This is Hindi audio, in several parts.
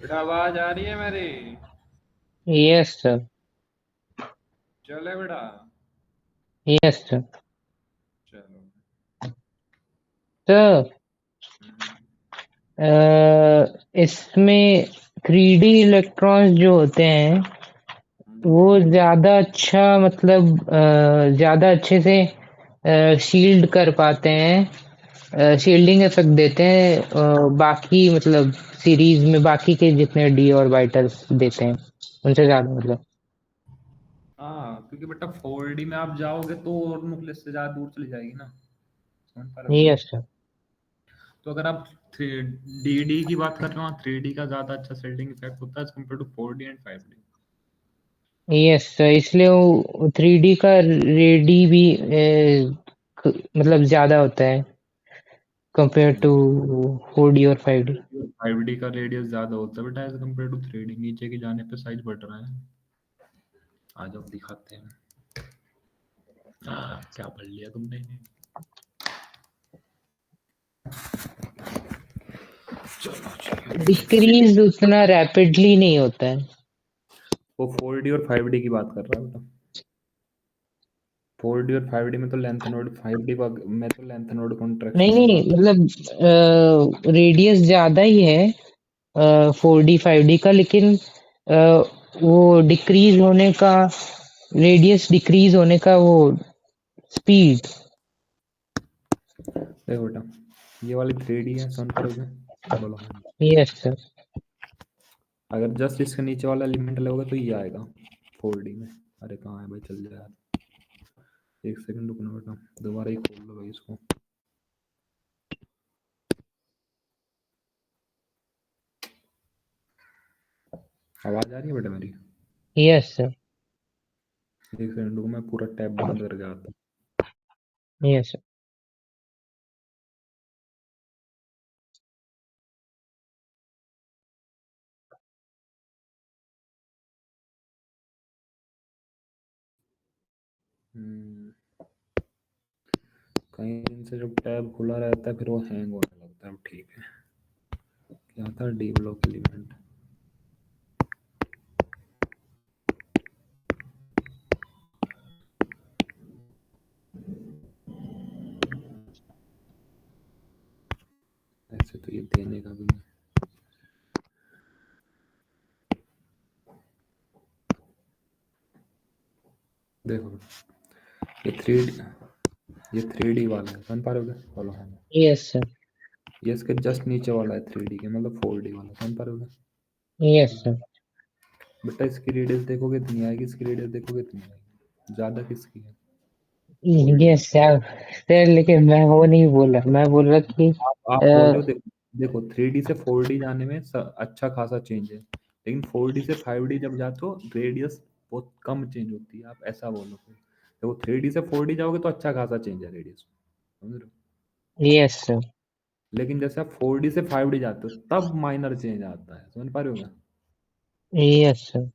बेटा आवाज आ रही है मेरी? Yes sir. चले बेटा। Yes sir. चलो। सर, हम्म, इसमें 3D इलेक्ट्रॉन्स जो होते हैं हम्म। वो ज़्यादा अच्छा मतलब ज़्यादा अच्छे से शील्ड कर पाते हैं, शील्डिंग इफेक्ट देते हैं बाकी मतलब सीरीज में बाकी के जितने डी ऑर्बिटल्स देते हैं उनसे ज़्यादा मतलब। हाँ, क्योंकि बेटा 4D में आप जाओगे तो और न्यूक्लियस से ज्यादा दूर चली जाएगी ना। समझ पा रहे हो क्या? Yes sir. तो अगर आप 3D की बात कर रहे हो, 3D का ज्यादा अच्छा सेल्डिंग इफेक्ट होता है compare to 4D and 5D। Yes sir, इसलिए वो 3D का रेडी भी मतलब ज़्यादा होता है कंपेयर टू 4D और 5D। 5D का रेडियस ज्यादा होता है बेटा एज कम्पेयर टू 3D। नीचे की जाने पे साइज बढ़ रहा है। आ जाओ दिखाते हैं। क्या पढ़ लिया तुमने? चलो जी। डिक्रीज उतना रैपिडली नहीं होता है। वो 4D और 5D की बात कर रहा है बेटा। 4D और 5D में तो लेंथ नोड, 5D में तो लेंथ नोड नहीं कॉन्ट्रैक्शन की नहीं बात। मतलब रेडियस ज्यादा ही है 4D 5D का, लेकिन अ, वो डिक्रीज होने का रेडियस डिक्रीज होने का वो स्पीड। देखो बेटा, ये वाली 3D है, समझ पा रहे हो? बोलो हाँ। Yes sir. अगर जस्ट इसके नीचे वाला एलिमेंट लोगे तो ये आएगा 4D में। अरे कहाँ है भाई, चल जा यार। एक सेकंड रुकना बेटा, दोबारा ही खोल लो भाई इसको। आवाज आ रही है बेटा मेरी? Yes sir. एक सेकंड रुको, मैं पूरा टैब बंद करके आता यस सर। हूँ। कहीं दिन से जब टैब खुला रहता है फिर वो हैंग होने लगता है। अब ठीक है। क्या था? D block element. ऐसे तो ये देने का भी नहीं। देखो, ये 3D, ये 3D वाला है, समझ पा रहे हो क्या? बोलो हाँ। Yes sir. ये इसके जस्ट नीचे वाला है 3D के, मतलब 4D वाला, समझ पा रहे हो क्या? Yes sir. बेटा इसकी रेडियस देखोगे इतनी आएगी, इसकी रेडियस देखोगे इतनी आएगी। ज्यादा किसकी है? 4D यस की। सर। सर लेकिन मैं वो नहीं बोल रहा, मैं बोल रहा कि आप बोल रहे हो, देखो देखो 3D से 4D जाने में अच्छा खासा चेंज है, लेकिन 4D से 5D जब जाते हो रेडियस बहुत कम चेंज होती है। आप ऐसा बोलो। देखो 3D से 4D जाओगे तो अच्छा खासा चेंज है रेडियस, समझ रहे हो? Yes sir. लेकिन जैसे आप 4D से 5D जाते हो तब माइनर चेंज आता है, समझ पा रहे हो क्या? Yes sir.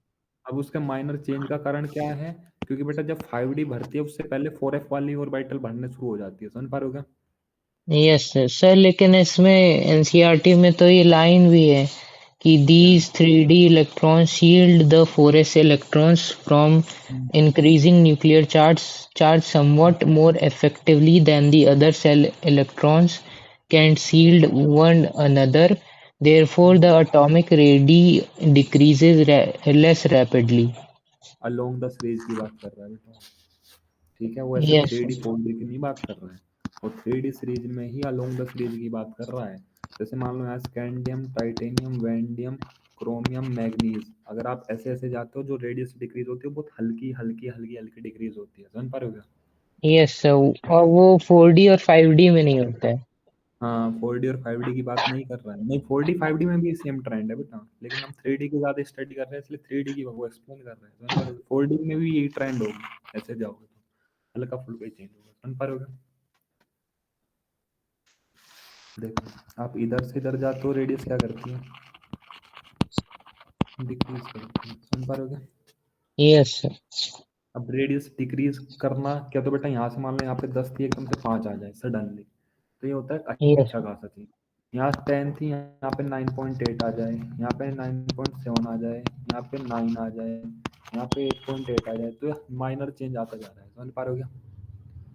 अब उसके माइनर चेंज का कारण क्या है? क्योंकि बेटा जब 5D भरती है उससे पहले 4F वाली ऑर्बिटल भरने शुरू हो जाती है, समझ पा रहे हो क्या? Yes sir. सर लेकिन इसमें एनसीईआरटी में तो ये लाइन भी है कि क्या? these 3D electrons shield the 4s electrons from increasing nuclear charge somewhat more effectively than the other cell electrons can shield one another. Therefore, the atomic radii decreases less rapidly. Along the series की बात कर रहा है बेटा। ठीक है, वो ऐसे Yes, three sir. D four D की नहीं बात कर रहा है। वो 3D सीरीज में ही अलोंग द सीरीज की बात कर रहा है। जैसे मान लो यहाँ स्कैंडियम, टाइटेनियम, वैंडियम, क्रोमियम, मैग्नीज, अगर आप ऐसे ऐसे जाते हो जो रेडियस डिक्रीज होती है, बहुत हल्की हल्की हल्की हल्की डिक्रीज होती है, समझ पा रहे हो क्या? Yes, sir. और वो 4D और 5D में नहीं होता है। हाँ, 4D और 5D की बात नहीं कर रहा है। नहीं, 4D 5D में भी सेम ट्रेंड है बेटा, लेकिन हम 3D की ज़्यादा स्टडी कर रहे हैं, इसलिए 3D की वो एक्सप्लेन कर रहे हैं, समझ पा रहे हो? 4D में भी यही ट्रेंड होगा, ऐसे जाओगे तो हल्का फुल्का ही चेंज होगा, समझ पा रहे हो क्या? देखो आप इधर से इधर जाते हो रेडियस क्या करती है? डिक्रीज करती है, समझ पा रहे हो क्या? Yes, sir. अब रेडियस डिक्रीज करना क्या, तो बेटा यहाँ से मान लो यहाँ पे 10 थी एकदम से 5 आ जाए सडनली, तो ये होता है Yes, अच्छा खासा चीज। यहाँ 10 थी, यहाँ पे 9.8 आ जाए, यहाँ पे 9.7 आ जाए, यहाँ पे 9 आ जाए, यहाँ पे 8.8 आ जाए, तो माइनर चेंज आता जा रहा है, समझ पा रहे हो क्या?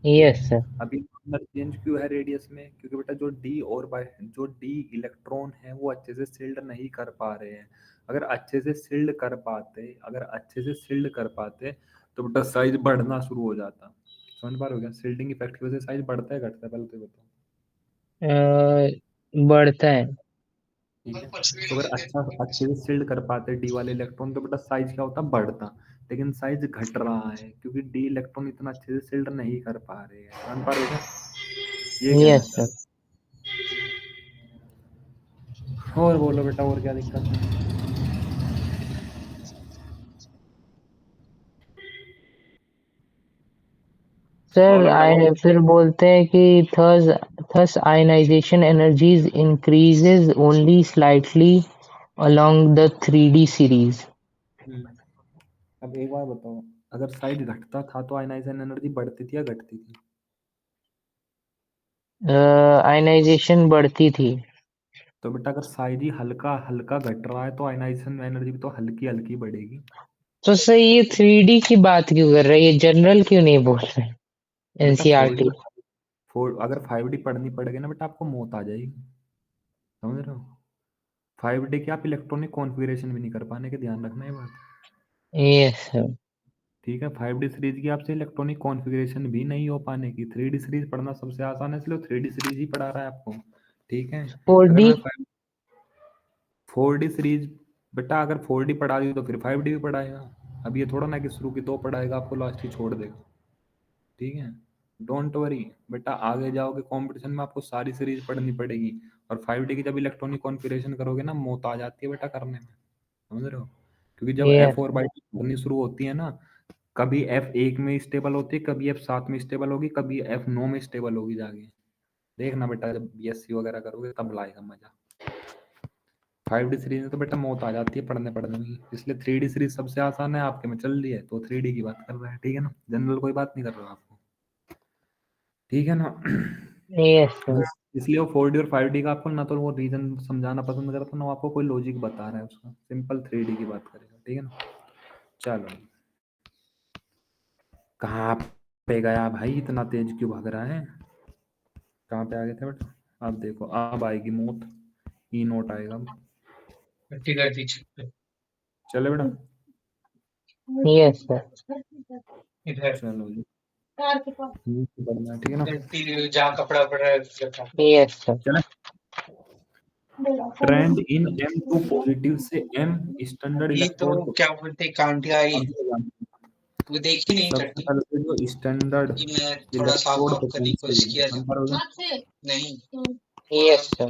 ठीक Yes, है। sir. अभी माइनर चेंज क्यों है रेडियस में? क्योंकि बेटा जो डी इलेक्ट्रॉन है वो अच्छे से सिल्ड नहीं कर पा रहे हैं। अगर अच्छे से सिल्ड कर पाते तो बेटा साइज बढ़ना शुरू हो जाता। समझ पा रहे हो क्या? सिल्डिंग इफेक्ट की वजह से साइज बढ़ता है घटता है, पहले तो ये बताओ। बढ़ता है। ठीक है, तो अगर अच्छे से सिल्ड कर पाते डी वाले इलेक्ट्रॉन तो बेटा साइज क्या होता? बढ़ता। लेकिन साइज घट रहा है क्योंकि डी इलेक्ट्रॉन इतना अच्छे से सिल्ड नहीं कर पा रहे हैं। समझ पा रहे हो क्या? ये कहना Yes, sir. चाहते। और बोलो बेटा, और क्या दिक्कत है? सर बोलो बेटा आय बोलो। फिर बोलते हैं कि thus ionization energies increases only slightly along the 3D series. हम्म, अब एक बार बताओ, अगर साइज घटता था तो आयनाइजेशन एनर्जी बढ़ती थी या घटती थी? आयनाइजेशन बढ़ती थी। तो बेटा अगर साइज ही हल्का हल्का घट रहा है तो आयनाइजेशन एनर्जी भी तो हल्की हल्की बढ़ेगी। तो सर ये 3D की बात क्यों कर रहे हैं, ये जनरल क्यों नहीं बोल रहे? बेटा एनसीईआरटी। अगर 5D पढ़नी पड़ेगी ना बेटा, आपको मौत आ जाएगी। समझ रहे हो? 5D के आप इलेक्ट्रॉनिक कॉन्फ़िगरेशन भी नहीं कर पाने के, ध्यान रखना ये बात। Yes sir. ठीक है, 5D सीरीज की आपसे इलेक्ट्रॉनिक कॉन्फ़िगरेशन भी नहीं हो पाने की। 3D सीरीज पढ़ना सबसे आसान है, इसलिए 3D सीरीज ही पढ़ा रहा है आपको। ठीक है। फोर अगर डी मैं 4D सीरीज, बेटा अगर 4D पढ़ा दी तो फिर 5D भी पढ़ाएगा। अब ये थोड़ा ना कि शुरू की 2 पढ़ाएगा आपको लास्ट की छोड़ देगा। ठीक है, डोंट वरी बेटा, आगे जाओगे कंपटीशन में आपको सारी सीरीज पढ़नी पड़ेगी। और 5D की जब इलेक्ट्रॉनिक कॉन्फ़िगरेशन करोगे ना, मौत आ जाती है बेटा करने में। समझ रहे हो? क्योंकि जब यस F4/2 पढ़नी शुरू होती है ना, कभी F1 में स्टेबल होती है, कभी F7 में स्टेबल होगी, कभी F9 में स्टेबल होगी जाके। देखना बेटा, जब BSc वगैरह करोगे तब लाएगा मजा। 5D सीरीज में तो बेटा मौत आ जाती है पढ़ने पढ़ने में, इसलिए 3D सीरीज सबसे आसान है, आपके में चल रही है तो 3D की बात कर रहा है। ठीक है ना, जनरल कोई बात नहीं कर रहा आपको। ठीक है ना? Yes sir. इसलिए वो 4D और 5D का आपको ना तो वो रीजन समझाना पसंद करता, ना वो आपको कोई लॉजिक बता रहा है उसका, सिंपल 3D की बात करेगा। ठीक है ना? चलो, कहाँ पे गया भाई, इतना तेज क्यों भाग रहा है? कहाँ पे आ गए थे बेटा? अब देखो, अब आएगी मौत। ई नोट आएगा अब। चले बेटा। Yes sir. चलो जी, बढ़िया है, ठीक है ना? Yes sir. चले। ट्रेंड इन M2 पॉजिटिव से M स्टैंडर्ड इलेक्ट्रोड। अब सबसे पहले तो जो स्टैंडर्ड इलेक्ट्रोड पोटेंशियल नंबर होगा, यस सर।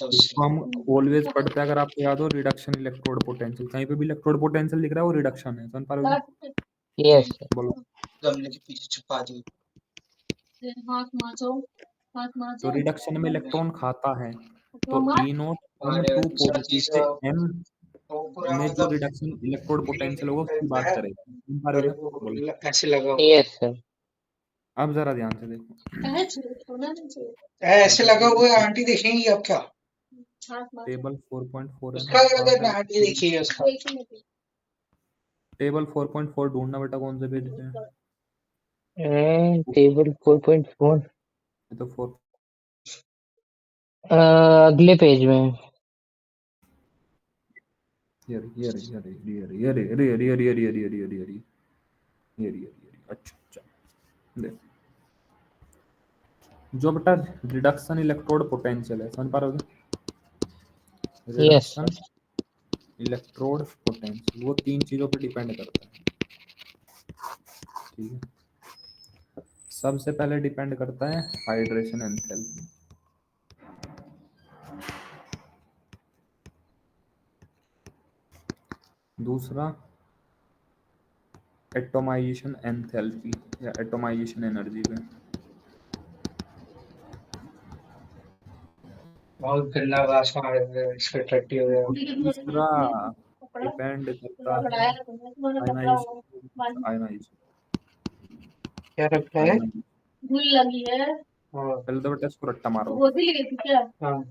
इसको हम ऑलवेज पढ़ते हैं, अगर आपको याद हो, रिडक्शन इलेक्ट्रोड पोटेंशियल। कहीं पे भी इलेक्ट्रोड पोटेंशियल दिख रहा है वो रिडक्शन है, समझ पा रहे हो क्या? Yes sir. बोलो। तो रिडक्शन में इलेक्ट्रॉन खाता है, तो ई नोट M2 पॉजिटिव से M में जो रिडक्शन इलेक्ट्रोड पोटेंशियल होगा उसकी बात करेगा। समझ पा रहे हो क्या? बोलो। Yes sir. अब जरा ध्यान से देखो। ऐसे मतलब लगा हुआ है, आंटी देखेंगी अब क्या? टेबल 4.4 है ना, उसका कहाँ अगर पे? आंटी देखिए उसका। टेबल 4.4 ढूंढना बेटा, कौन से पेज पे है? टेबल 4.4 ये तो 4। अगले पेज में। ये रे, ये रे, ये रे, ये रे, ये रे, ये रे, ये रे, ये रे, ये रे, ये रे, ये रे, ये रे, ये रे, ये रे, ये रे। अच्छा अच्छा, देख, जो बेटा रिडक्शन इलेक्ट्रोड पोटेंशियल है, समझ पा रहे हो क्या? यस रिडक्शन इलेक्ट्रोड पोटेंशियल वो 3 चीजों पर डिपेंड करता है। ठीक है, सबसे पहले डिपेंड करता है हाइड्रेशन एंथैल्पी। दूसरा एटोमाइजेशन एंथैल्पी या एटोमाइजेशन एनर्जी पे। बहुत गंदा भाषा है, इसका टट्टी हो गया। और तीसरा डिपेंड करता है आयनाइजेशन, आयनाइजेशन, क्या रखा है? आयनाइजेशन। हाँ पहले तो बेटा इसको रट्टा मारो। वो भी ले क्या? हाँ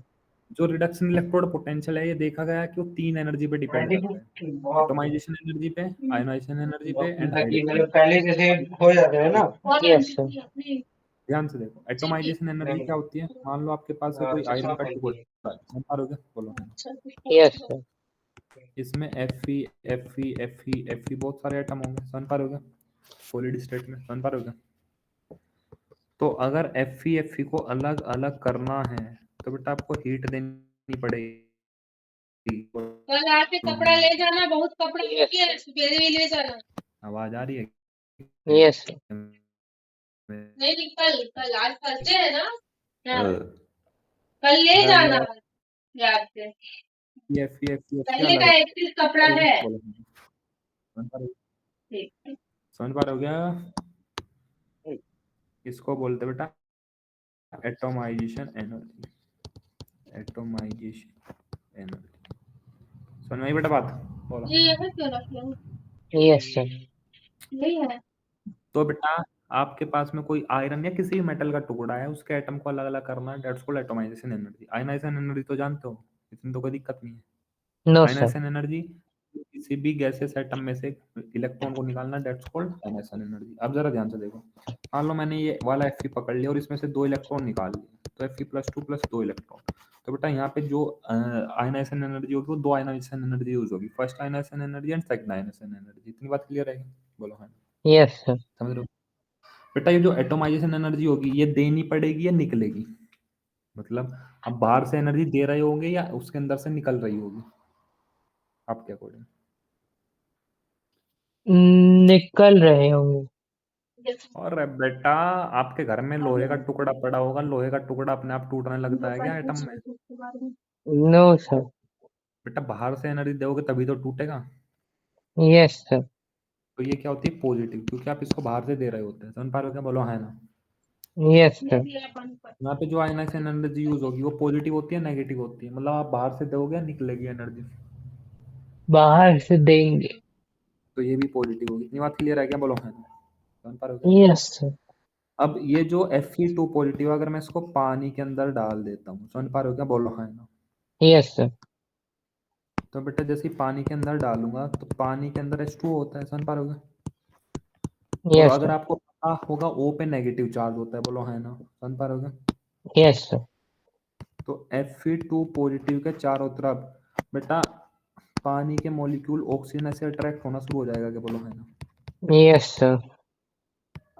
जो रिडक्शन इलेक्ट्रोड पोटेंशियल है, ये देखा गया कि वो 3 एनर्जी पे डिपेंड करता है। बहुत एटॉमाइजेशन एनर्जी पे, आयनाइजेशन एनर्जी पे एंड मतलब कि हाइड्रोजन। मतलब पहले जैसे हो जाते हैं ना। Yes, sir. ध्यान से देखो, एटॉमाइजेशन एनर्जी क्या होती है? मान लो आपके पास है कोई चश्मा आयरन का पहन टुकड़ा, के। समझ रहे हो क्या? बोलो। Yes, sir. इसमें Fe बहुत सारे एटम होंगे, समझ पा रहे हो क्या? सॉलिड स्टेट में, समझ पा रहे हो क्या? तो अगर Fe को अलग अलग करना है तो बेटा आपको हीट देनी पड़ेगी। कल आके कपड़ा ले जाना, बहुत कपड़ा Yes, है, सवेरे भी ले जाना। आवाज आ रही है? Yes, sir. नहीं नहीं, कल कल आज फर्स्ट है ना। हाँ, अ, कल ले हेलो। जाना याद से। Fe क्या पहले अलग का एक पीस कपड़ा करोगे? है। बोलो। समझ पा रहे हो? ठीक। समझ पा रहे हो क्या? इसको बोलते बेटा एटॉमाइजेशन एनर्जी। एटॉमाइजेशन एनर्जी, समझ में आई बेटा बात? बोलो। ये यहाँ क्यों रखे हो? Yes, sir. नहीं है। तो बेटा आपके पास में कोई आयरन या किसी मेटल का टुकड़ा है, उसके एटम को अलग अलग करना है, that's called atomization energy. Ionization energy तो जानते हो, इसमें तो कोई दिक्कत नहीं है। No, sir. आयनाइजेशन एनर्जी किसी भी गैसेस एटम में से इलेक्ट्रॉन को निकालना, दैट्स कॉल्ड आयनाइजेशन एनर्जी। अब जरा ध्यान से देखो, मान लो मैंने ये वाला Fe पकड़ लिया और इसमें से 2 इलेक्ट्रॉन निकाल लिए, तो Fe+2 प्लस 2 इलेक्ट्रॉन। तो बेटा यहाँ पे जो आयनाइजेशन एनर्जी होगी वो 2 आयनाइजेशन एनर्जी यूज होगी, first ionisation energy and second ionisation energy. इतनी बात क्लियर है? बोलो हाँ। Yes, sir. समझ रहे हो बेटा? ये जो एटॉमाइजेशन एनर्जी होगी ये देनी पड़ेगी या निकलेगी? मतलब आप बाहर से एनर्जी दे रहे होंगे या उसके अंदर से निकल रही होगी आपके अकॉर्डिंग? निकल रहे होंगे। और बेटा आपके घर में लोहे का टुकड़ा पड़ा होगा, लोहे का टुकड़ा अपने आप टूटने लगता है क्या एटम में? No, sir. बेटा बाहर से एनर्जी दोगे तभी तो टूटेगा। Yes, sir. तो ये क्या होती है? पॉजिटिव, क्योंकि आप इसको बाहर से दे रहे होते हैं। समझ पा रहे हो क्या? बोलो है ना। Yes, sir. यहाँ पे जो आयनाइजेशन एनर्जी यूज होगी वो पॉजिटिव होती है, नेगेटिव होती है? मतलब आप बाहर से दोगे निकलेगी एनर्जी, बाहर से देंगे। तो ये भी पॉजिटिव होगी। इतनी बात क्लियर है क्या? बोलो है ना। समझ पा रहे हो क्या? Yes, sir. अब ये जो Fe2 पॉजिटिव, अगर मैं इसको पानी के अंदर डाल देता हूँ, समझ पा रहे हो क्या? बोलो है ना। Yes, sir. तो बेटा जैसे ही पानी के अंदर डालूंगा तो पानी के अंदर H2O होता है, समझ पा रहे हो क्या? और Yes, अगर sir. आपको पता होगा O पे नेगेटिव चार्ज होता है, बोलो है ना। समझ पा रहे हो क्या? Yes, sir. तो Fe2 पॉजिटिव के चारों तरफ बेटा पानी के मॉलिक्यूल ऑक्सीजन से अट्रैक्ट होना शुरू हो जाएगा क्या? बोलो है ना। Yes, sir.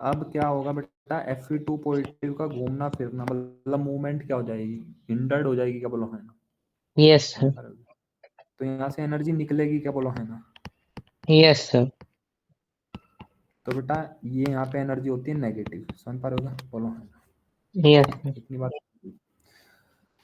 अब क्या होगा बेटा? Fe2 पॉजिटिव का घूमना फिरना, मतलब मूवमेंट क्या हो जाएगी? हिंडर्ड हो जाएगी क्या? बोलो है ना। Yes, समझ sir. पा रहे हो क्या? तो यहाँ से एनर्जी निकलेगी क्या? बोलो है ना। Yes, sir. तो बेटा ये यहाँ पे एनर्जी होती है नेगेटिव, समझ पा रहे हो क्या? बोलो है ना। Yes, sir. इतनी बात।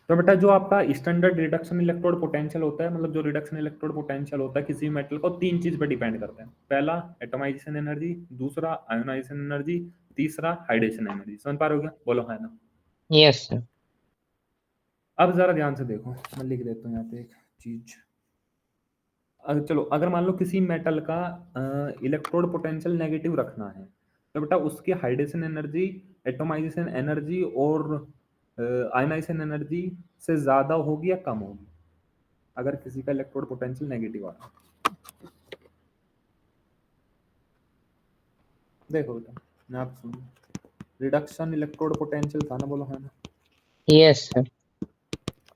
तो बेटा जो आपका स्टैंडर्ड रिडक्शन इलेक्ट्रोड पोटेंशियल होता है, मतलब जो रिडक्शन इलेक्ट्रोड पोटेंशियल होता है किसी मेटल को, 3 चीज पे डिपेंड करता है। पहला एटॉमाइजेशन एनर्जी, दूसरा आयोनाइजेशन एनर्जी, तीसरा हाइड्रेशन एनर्जी। समझ पा रहे हो क्या? बोलो है ना। Yes, sir. अब जरा ध्यान से देखो, मैं लिख देता हूँ यहाँ पे एक चीज। चलो अगर मान लो किसी मेटल का इलेक्ट्रोड पोटेंशियल नेगेटिव रखना है, तो बेटा उसकी हाइड्रेशन एनर्जी, एटॉमाइजेशन एनर्जी और आयनाइजेशन एनर्जी से ज्यादा होगी या कम होगी अगर किसी का इलेक्ट्रोड पोटेंशियल नेगेटिव आ रहा है? देखो बेटा मैं आप सुनो, रिडक्शन इलेक्ट्रोड पोटेंशियल था ना, बोलो है ना। Yes, sir.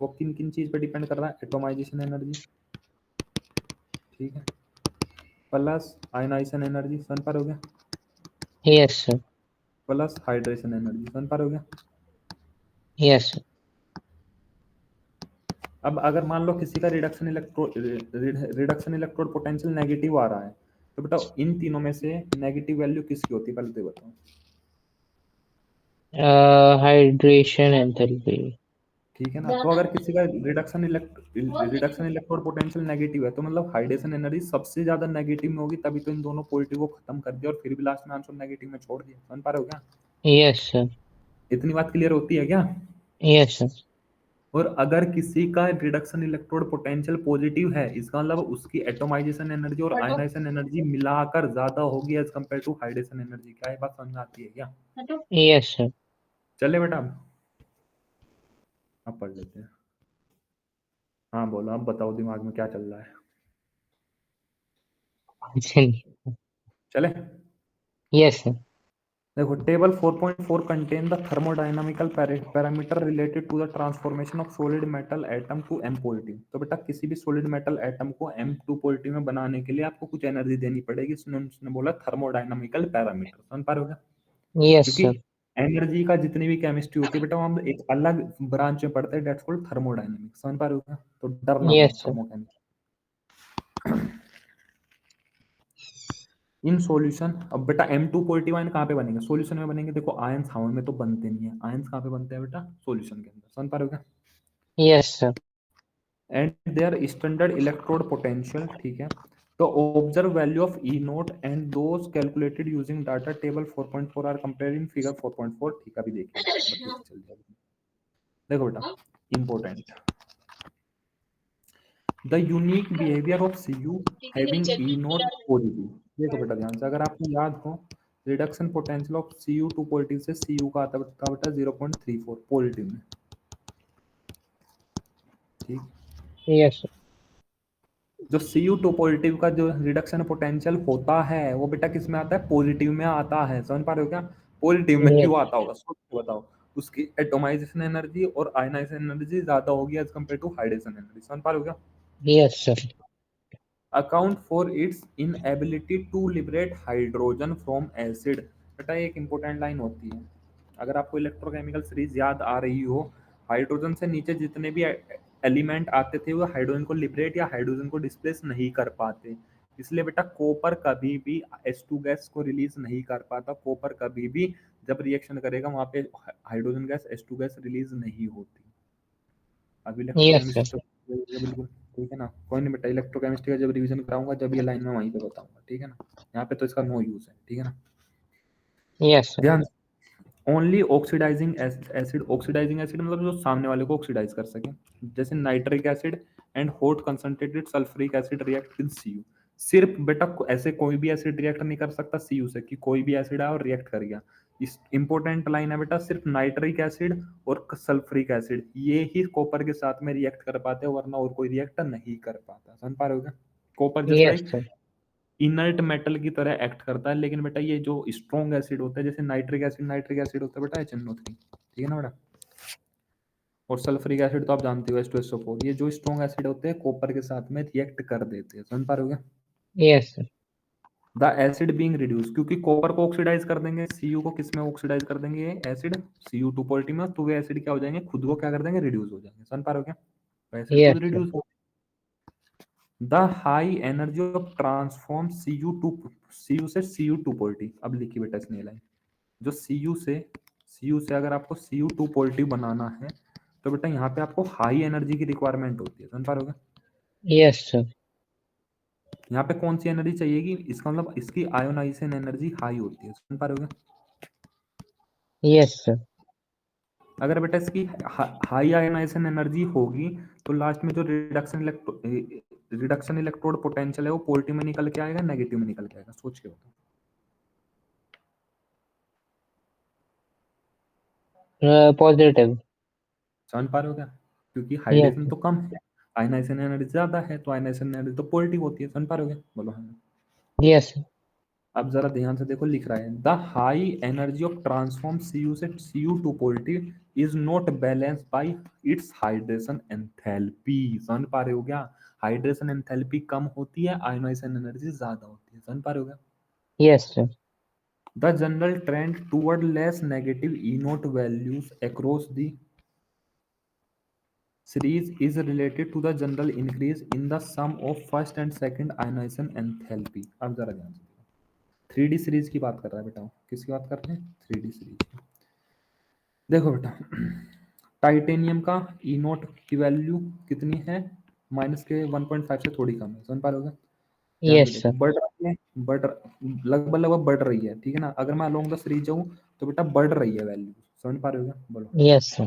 वो किन किन चीज पे डिपेंड कर रहा है? एटॉमाइजेशन एनर्जी, ठीक है, प्लस आयनाइजेशन एनर्जी, समझ पा रहे हो क्या? Yes, sir. Plus hydration energy, समझ पा रहे हो क्या? Yes, sir. अब अगर मान लो किसी का रिडक्शन इलेक्ट्रोड पोटेंशियल नेगेटिव आ रहा है, तो बेटा इन तीनों में से नेगेटिव वैल्यू किसकी होती है पहले तो बताओ। Hydration enthalpy. ठीक है ना। तो अगर किसी का रिडक्शन इलेक्ट्रोड पोटेंशियल नेगेटिव है तो मतलब हाइड्रेशन एनर्जी सबसे ज्यादा नेगेटिव में होगी, तभी तो इन दोनों पॉजिटिव को खत्म कर दिया और फिर भी लास्ट में आंसर नेगेटिव में छोड़ दिया। समझ पा रहे हो क्या? Yes, sir. इतनी बात क्लियर होती है क्या? Yes, sir. और अगर किसी का रिडक्शन इलेक्ट्रोड पोटेंशियल पॉजिटिव है, इसका मतलब उसकी एटॉमाइजेशन एनर्जी और आयनाइजेशन एनर्जी मिलाकर ज्यादा होगी as compare to hydration energy. क्या ये बात समझ में आती है क्या? Yes, sir. चले बेटा अब पढ़ लेते हैं। हाँ बोलो, अब बताओ दिमाग में क्या चल रहा है। चले Yes, sir. देखो, table 4.4 contain the thermodynamical parameter related to the transformation of solid metal atom to M positive. तो बेटा किसी भी सॉलिड मेटल एटम को M2 पॉजिटिव में बनाने के लिए आपको कुछ एनर्जी देनी पड़ेगी, उसने बोला थर्मोडायनामिकल पैरामीटर। समझ पा रहे हो क्या? Yes, क्योंकि sir. एनर्जी का जितनी भी केमिस्ट्री होती है बेटा, वो हम एक अलग ब्रांच में पढ़ते हैं, डेट्स कॉल्ड थर्मोडायनामिक्स। समझ पा रहे हो क्या? तो डरना मत Yes, sir. Thermochemistry. In solution, अब बेटा M2 पॉजिटिव आयन कहाँ पे बनेंगे? सॉल्यूशन में बनेंगे। देखो आयंस हवा में तो बनते नहीं है, आयंस कहाँ पे बनते हैं बेटा? सॉल्यूशन के अंदर। समझ पा रहे हो क्या? Yes, sir. And their standard electrode potential, ठीक है। तो observe value of E nought and those calculated using data table 4.4 are compared in figure 4.4। ठीक है, अभी देखिए बच्चे से चल जाएगा। देखो बेटा important, the unique behaviour of Cu having E note positive. देखो बेटा ध्यान से, अगर आपको याद हो, reduction potential of Cu2 positive से Cu का आता बेटा 0.34 पॉजिटिव में। ठीक, Yes, sir. जो Cu2 पॉजिटिव का जो रिडक्शन पोटेंशियल होता है वो बेटा किस में आता है? पॉजिटिव में आता है। समझ पा रहे हो क्या? पॉजिटिव में Yes, क्यों आता होगा? सोच के बताओ। उसकी एटोमाइजेशन एनर्जी और आयनाइजेशन एनर्जी ज्यादा होगी as compare to hydrogen energy. समझ पा रहे हो क्या? yes, sir. Account for its inability to liberate hydrogen from acid. बेटा एक इंपॉर्टेंट लाइन होती है, अगर आपको इलेक्ट्रोकेमिकल सीरीज याद आ रही हो, हाइड्रोजन से नीचे जितने भी एलिमेंट आते थे वो हाइड्रोजन को लिबरेट या हाइड्रोजन को डिस्प्लेस नहीं कर पाते। इसलिए बेटा कॉपर कभी भी H2 गैस को रिलीज नहीं कर पाता। कॉपर कभी भी जब रिएक्शन करेगा वहां पे hydrogen gas H2 gas release नहीं होती। अब Yes, sir. इलेक्ट्रोकेमिस्ट्री तो बिल्कुल ठीक है ना। कोई नहीं बेटा, इलेक्ट्रोकेमिस्ट्री का जब रिवीजन कराऊंगा जब ये लाइन में वहीं पे बताऊंगा, ठीक है ना। यहाँ पे तो इसका नो यूज है, ठीक है ना। Yes, sir. ध्यान, only oxidising acid, oxidising acid मतलब जो सामने वाले को ऑक्सीडाइज कर सके, जैसे nitric acid and hot concentrated sulphuric acid react with Cu। सिर्फ बेटा ऐसे कोई भी एसिड रिएक्ट नहीं कर सकता Cu से कि कोई भी एसिड आया और रिएक्ट कर गया। इस इंपॉर्टेंट लाइन है बेटा, सिर्फ नाइट्रिक एसिड और सल्फ्यूरिक एसिड ये ही कॉपर के साथ में रिएक्ट कर पाते हैं, वरना और कोई रिएक्ट नहीं कर पाता। समझ पा रहे हो क्या? Copper just Yes, like sir. Inert metal की तरह एक्ट करता है, लेकिन बेटा ये जो स्ट्रॉन्ग एसिड होता है, जैसे नाइट्रिक एसिड होता है बेटा HNO3, ठीक है ना बेटा। और सल्फ्यूरिक एसिड तो आप जानते हो H2SO4। ये जो स्ट्रॉन्ग एसिड होते हैं कॉपर के साथ में रिएक्ट कर देते हैं। समझ पा रहे हो क्या? Yes, sir. The acid being reduce, क्योंकि कॉपर को ऑक्सीडाइज कर देंगे, Cu को किस में ऑक्सीडाइज कर देंगे? ये एसिड Cu2 पॉजिटिव में, तो वे एसिड क्या हो जाएंगे? खुद को क्या कर देंगे? रिड्यूस हो जाएंगे। समझ पा रहे हो क्या? तो एसिड खुद Yes, sir. रिड्यूस हो। The high energy of transform Cu से Cu2 पॉजिटिव। अब लिखिए बेटा इसने लाइन, जो Cu से अगर आपको Cu2 पॉजिटिव बनाना है तो बेटा यहाँ पे आपको हाई एनर्जी की रिक्वायरमेंट होती है। समझ पा रहे हो? Yes, sir. यहाँ पे कौन सी एनर्जी चाहिएगी? इसका मतलब इसकी आयोनाइजेशन एनर्जी हाई होती है। समझ पा रहे हो? Yes, sir. अगर बेटा इसकी हाई आयोनाइजेशन एनर्जी होगी तो लास्ट में जो रिडक्शन इलेक्ट्रोड पोटेंशियल है वो पॉजिटिव में निकल के आएगा, नेगेटिव में निकल के आएगा। सोच के बताओ। Positive. समझ पा रहे हो क्या? क्योंकि Yes, हाइड्रोजन sir. तो कम है, आयनाइजेशन एनर्जी ज्यादा है, तो आयनाइजेशन एनर्जी तो पॉजिटिव होती है। समझ पा रहे हो क्या? बोलो हाँ। Yes, sir. अब जरा ध्यान से देखो, लिख रहा है the high energy of transform Cu से Cu2 positive is not balance bye it's hydration enthalpy. समझ पा रहे हो क्या? हाइड्रेशन एंथैल्पी कम होती है, आयनाइजेशन एनर्जी ज्यादा होती है। समझ पा रहे हो क्या? Yes, sir. The general trend toward less negative E note values across the series is related to the general increase in the sum of first and second ionization enthalpy। अब जरा ध्यान से 3D सीरीज की बात कर रहा है बेटा। किसकी बात कर रहे हैं? 3D सीरीज की। देखो बेटा टाइटेनियम का ई नोट की वैल्यू कितनी है? माइनस के 1.5 से थोड़ी कम है। समझ पा रहे हो? ध्यान से Yes, देखो, sir. बढ़ रही है, लगभग लगभग बढ़ रही है, ठीक है ना। अगर मैं अलोंग द सीरीज जाऊँ तो बेटा बढ़ रही है वैल्यू। समझ पा रहे हो? बोलो हाँ। Yes, sir.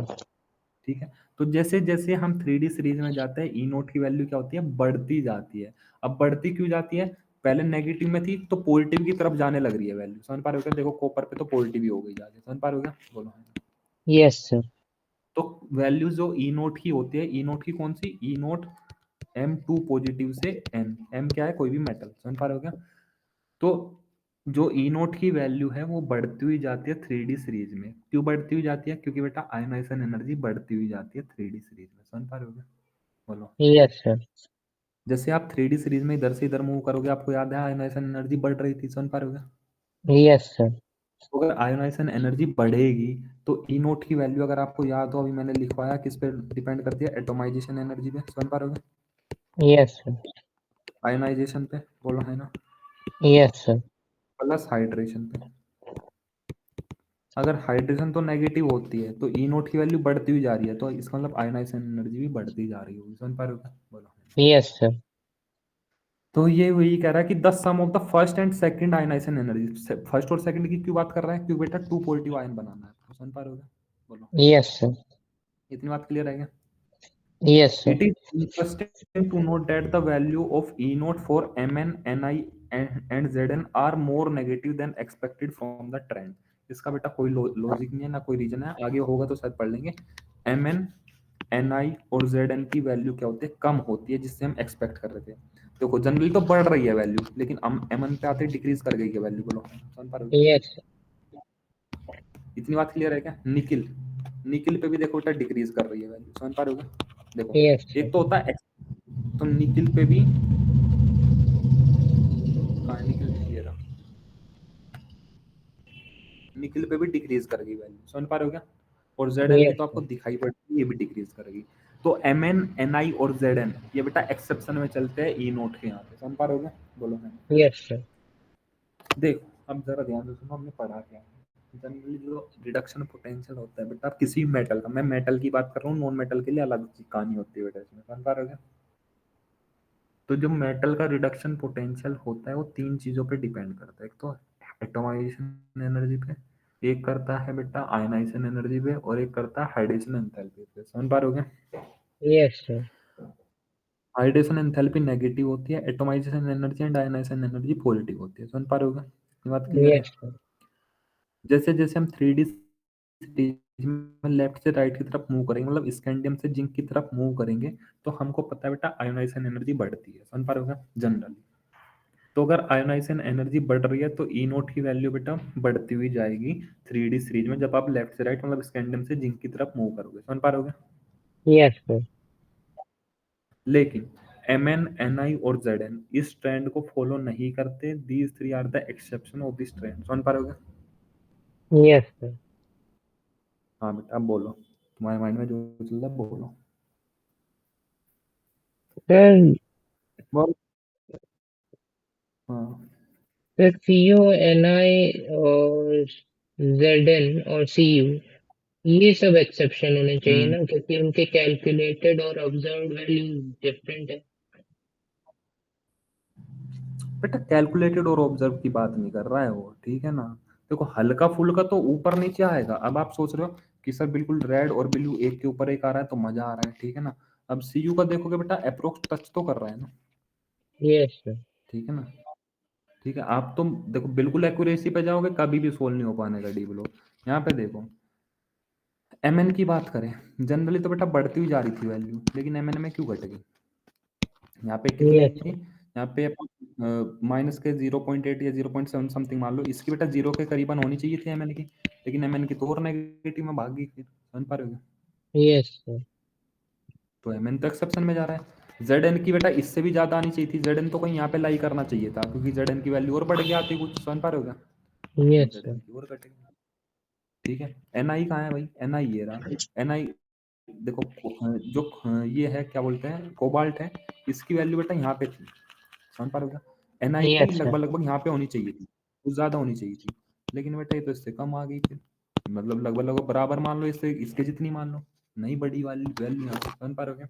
ठीक है, तो जैसे जैसे हम 3D सीरीज में जाते हैं ई नोट की वैल्यू क्या होती है? बढ़ती जाती है। अब बढ़ती क्यों जाती है? पहले नेगेटिव में थी तो पॉजिटिव की तरफ जाने लग रही है वैल्यू। समझ पा रहे हो क्या? देखो कॉपर पे तो पॉजिटिव ही हो गई जाके। समझ पा रहे हो क्या? बोलो हाँ। Yes, sir. तो वैल्यू जो ई नोट की होती है, ई नोट की कौन सी, ई नोट M2 पॉजिटिव से एम, एम क्या है, कोई भी मेटल, समझ पा रहे हो क्या। तो जो ई नोट की वैल्यू है वो बढ़ती हुई जाती है 3D सीरीज में। क्यों बढ़ती हुई जाती है, क्योंकि बेटा आयोनाइजेशन एनर्जी बढ़ती हुई जाती है 3D सीरीज में, समझ पा रहे हो क्या, बोलो। Yes, sir. जैसे आप 3D सीरीज में इधर से इधर मूव करोगे, आपको याद है आयोनाइजेशन एनर्जी बढ़ रही थी, समझ पा रहे हो क्या। Yes, sir. तो अगर आयोनाइजेशन एनर्जी बढ़ेगी तो ई नोट की वैल्यू अगर आपको याद हो, अभी मैंने लिखवाया किस पे डिपेंड करती है, एटोमाइजेशन एनर्जी पे, समझ पा रहे हो क्या, Yes, sir. आयोनाइजेशन पे, बोलो है ना, Yes, sir. प्लस हाइड्रेशन पे। अगर हाइड्रेशन तो नेगेटिव होती है तो ई नोट की वैल्यू बढ़ती हुई जा रही है, तो इसका मतलब आयोनाइजेशन एनर्जी भी बढ़ती जा रही होगी, समझ पा रहे हो क्या, बोलो। Yes, sir. तो ये वही कह रहा है कि the sum of the first and second ionisation energy, first और सेकंड की क्यों बात कर रहा है, क्योंकि बेटा टू पॉजिटिव आयन बनाना है, तो समझ पा रहे हो क्या, बोलो। Yes, sir. इतनी बात क्लियर है क्या। Yes, sir. It is interesting to note that the value of E naught for Mn, Ni and Zn are more negative than expected from the trend. इसका बेटा कोई लॉजिक नहीं है ना कोई रीजन है, आगे होगा तो शायद पढ़ लेंगे। Mn, Ni और Zn की वैल्यू क्या होती है, कम होती है जिससे हम एक्सपेक्ट कर रहे थे। देखो जनरली तो बढ़ रही है वैल्यू, लेकिन हम Mn पे आते डिक्रीज कर गई है वैल्यू, बोलो समझ पा रहे हो। Yes, sir. इतनी बात क्लियर है क्या। निकिल, निकिल पे भी देखो बेटा डिक्रीज कर रही है वैल्यू, समझ पा रहे हो क्या। देखो Yes, sir. एक तो होता है तो निकिल पे भी, हाँ निकिल ये रहा, निकिल पे भी डिक्रीज करेगी वैल्यू, समझ पा रहे हो क्या। और Zn की Yes, तो आपको sir. दिखाई पड़ती है, ये भी डिक्रीज करेगी। तो Mn, Ni और Zn ये बेटा एक्सेप्शन में चलते हैं ई नोट के यहाँ पे, समझ पा रहे हो क्या, बोलो है। Yes, sir. देखो अब जरा ध्यान से सुनो, हमने पढ़ा क्या है। जनरली जो रिडक्शन पोटेंशियल होता है बेटा किसी मेटल का, मैं मेटल की बात कर रहा हूँ, नॉन मेटल के लिए अलग कहानी होती है बेटा इसमें, समझ पा रहे हो क्या। तो जो मेटल का रिडक्शन पोटेंशियल होता है वो तीन चीजों पे डिपेंड करता है, एक तो एटोमाइजेशन एनर्जी पे, एक करता है बेटा आयनाइजेशन एनर्जी पे, और एक करता है हाइड्रेशन एंथैल्पी पे, समझ पा रहे हो क्या। Yes, sir. Hydration enthalpy negative होती है, atomisation energy and ionisation energy positive होती है, समझ पा रहे हो क्या, ये बात क्लियर है। Yes, sir. जैसे जैसे हम 3D स्टेज में लेफ्ट से राइट की तरफ मूव करेंगे, मतलब स्कैंडियम से जिंक की तरफ मूव करेंगे, तो हमको पता है बेटा आयोनाइजेशन एनर्जी बढ़ती है, समझ पा रहे हो क्या जनरली। तो अगर आयोनाइजेशन एनर्जी बढ़ रही है तो ई नोट की वैल्यू बेटा बढ़ती हुई जाएगी 3D सीरीज में, जब आप लेफ्ट से राइट मतलब स्कैंडियम से जिंक की तरफ मूव करोगे, समझ पा रहे हो क्या? Yes, sir. लेकिन Mn, Ni और Zn इस ट्रेंड को फॉलो नहीं करते, these three are the exception of this trend, समझ पा रहे हो क्या? Yes, sir. हाँ बेटा अब बोलो, तुम्हारे माइंड में जो चल रहा है बोलो। Sir, बोल। हाँ sir, CO, Ni और Zn और Cu ये सब एक्सेप्शन होने चाहिए ना, क्योंकि उनके कैलकुलेटेड और ऑब्जर्व्ड वैल्यू डिफरेंट है। बेटा कैलकुलेटेड और ऑब्जर्व की बात नहीं कर रहा है वो, ठीक है ना। देखो हल्का फुल्का तो ऊपर नीचे आएगा, अब आप सोच रहे हो कि सर बिल्कुल रेड और ब्लू एक के ऊपर एक आ रहा है तो मजा आ रहा है, ठीक है ना। अब सीयू का देखोगे बेटा अप्रोक्स टच तो कर रहा है ना, यस सर। ठीक है ना। ठीक है आप तो देखो बिल्कुल एक्यूरेसी पे जाओगे कभी भी सोल्व नहीं हो पाने का डी ब्लॉक। यहाँ पे देखो एमएन की बात करें, जनरली तो बेटा बढ़ती हुई जा रही थी वैल्यू, लेकिन एमएन में क्यों घटेगी। यहाँ पे कितनी यस थी, सर। यहाँ पे माइनस के 0.8 या 0.7 समथिंग मान लो, इसकी बेटा जीरो के करीबन होनी चाहिए थी एमएन की, लेकिन एमएन की तो और नेगेटिव में भाग गई, फिर समझ पा रहे हो। Yes sir. तो एमएन तो एक्सेप्शन में जा रहा है। जेड की बेटा इससे भी ज्यादा आनी चाहिए थी, जेड तो कहीं यहाँ पे लाई करना चाहिए था, क्योंकि जेड की वैल्यू और बढ़ गई आती कुछ, समझ पा रहे हो क्या, लेकिन यस सर। जेड की और घटेगी। ठीक है एनआई कहाँ है भाई, एनआई ये रहा, एनआई देखो जो ये है क्या बोलते हैं कोबाल्ट है, इसकी वैल्यू बेटा यहाँ पे थी, समझ पा रहे हो क्या। एनआई की यस सर। लगभग लगभग यहाँ पे होनी चाहिए थी, कुछ ज्यादा होनी चाहिए थी, लेकिन बेटा ये तो इससे कम आ गई फिर, मतलब लगभग लगभग बराबर मान लो, इससे इसके जितनी मान लो, नहीं बड़ी वाली वैल्यू यहाँ पे, समझ पा रहे हो क्या।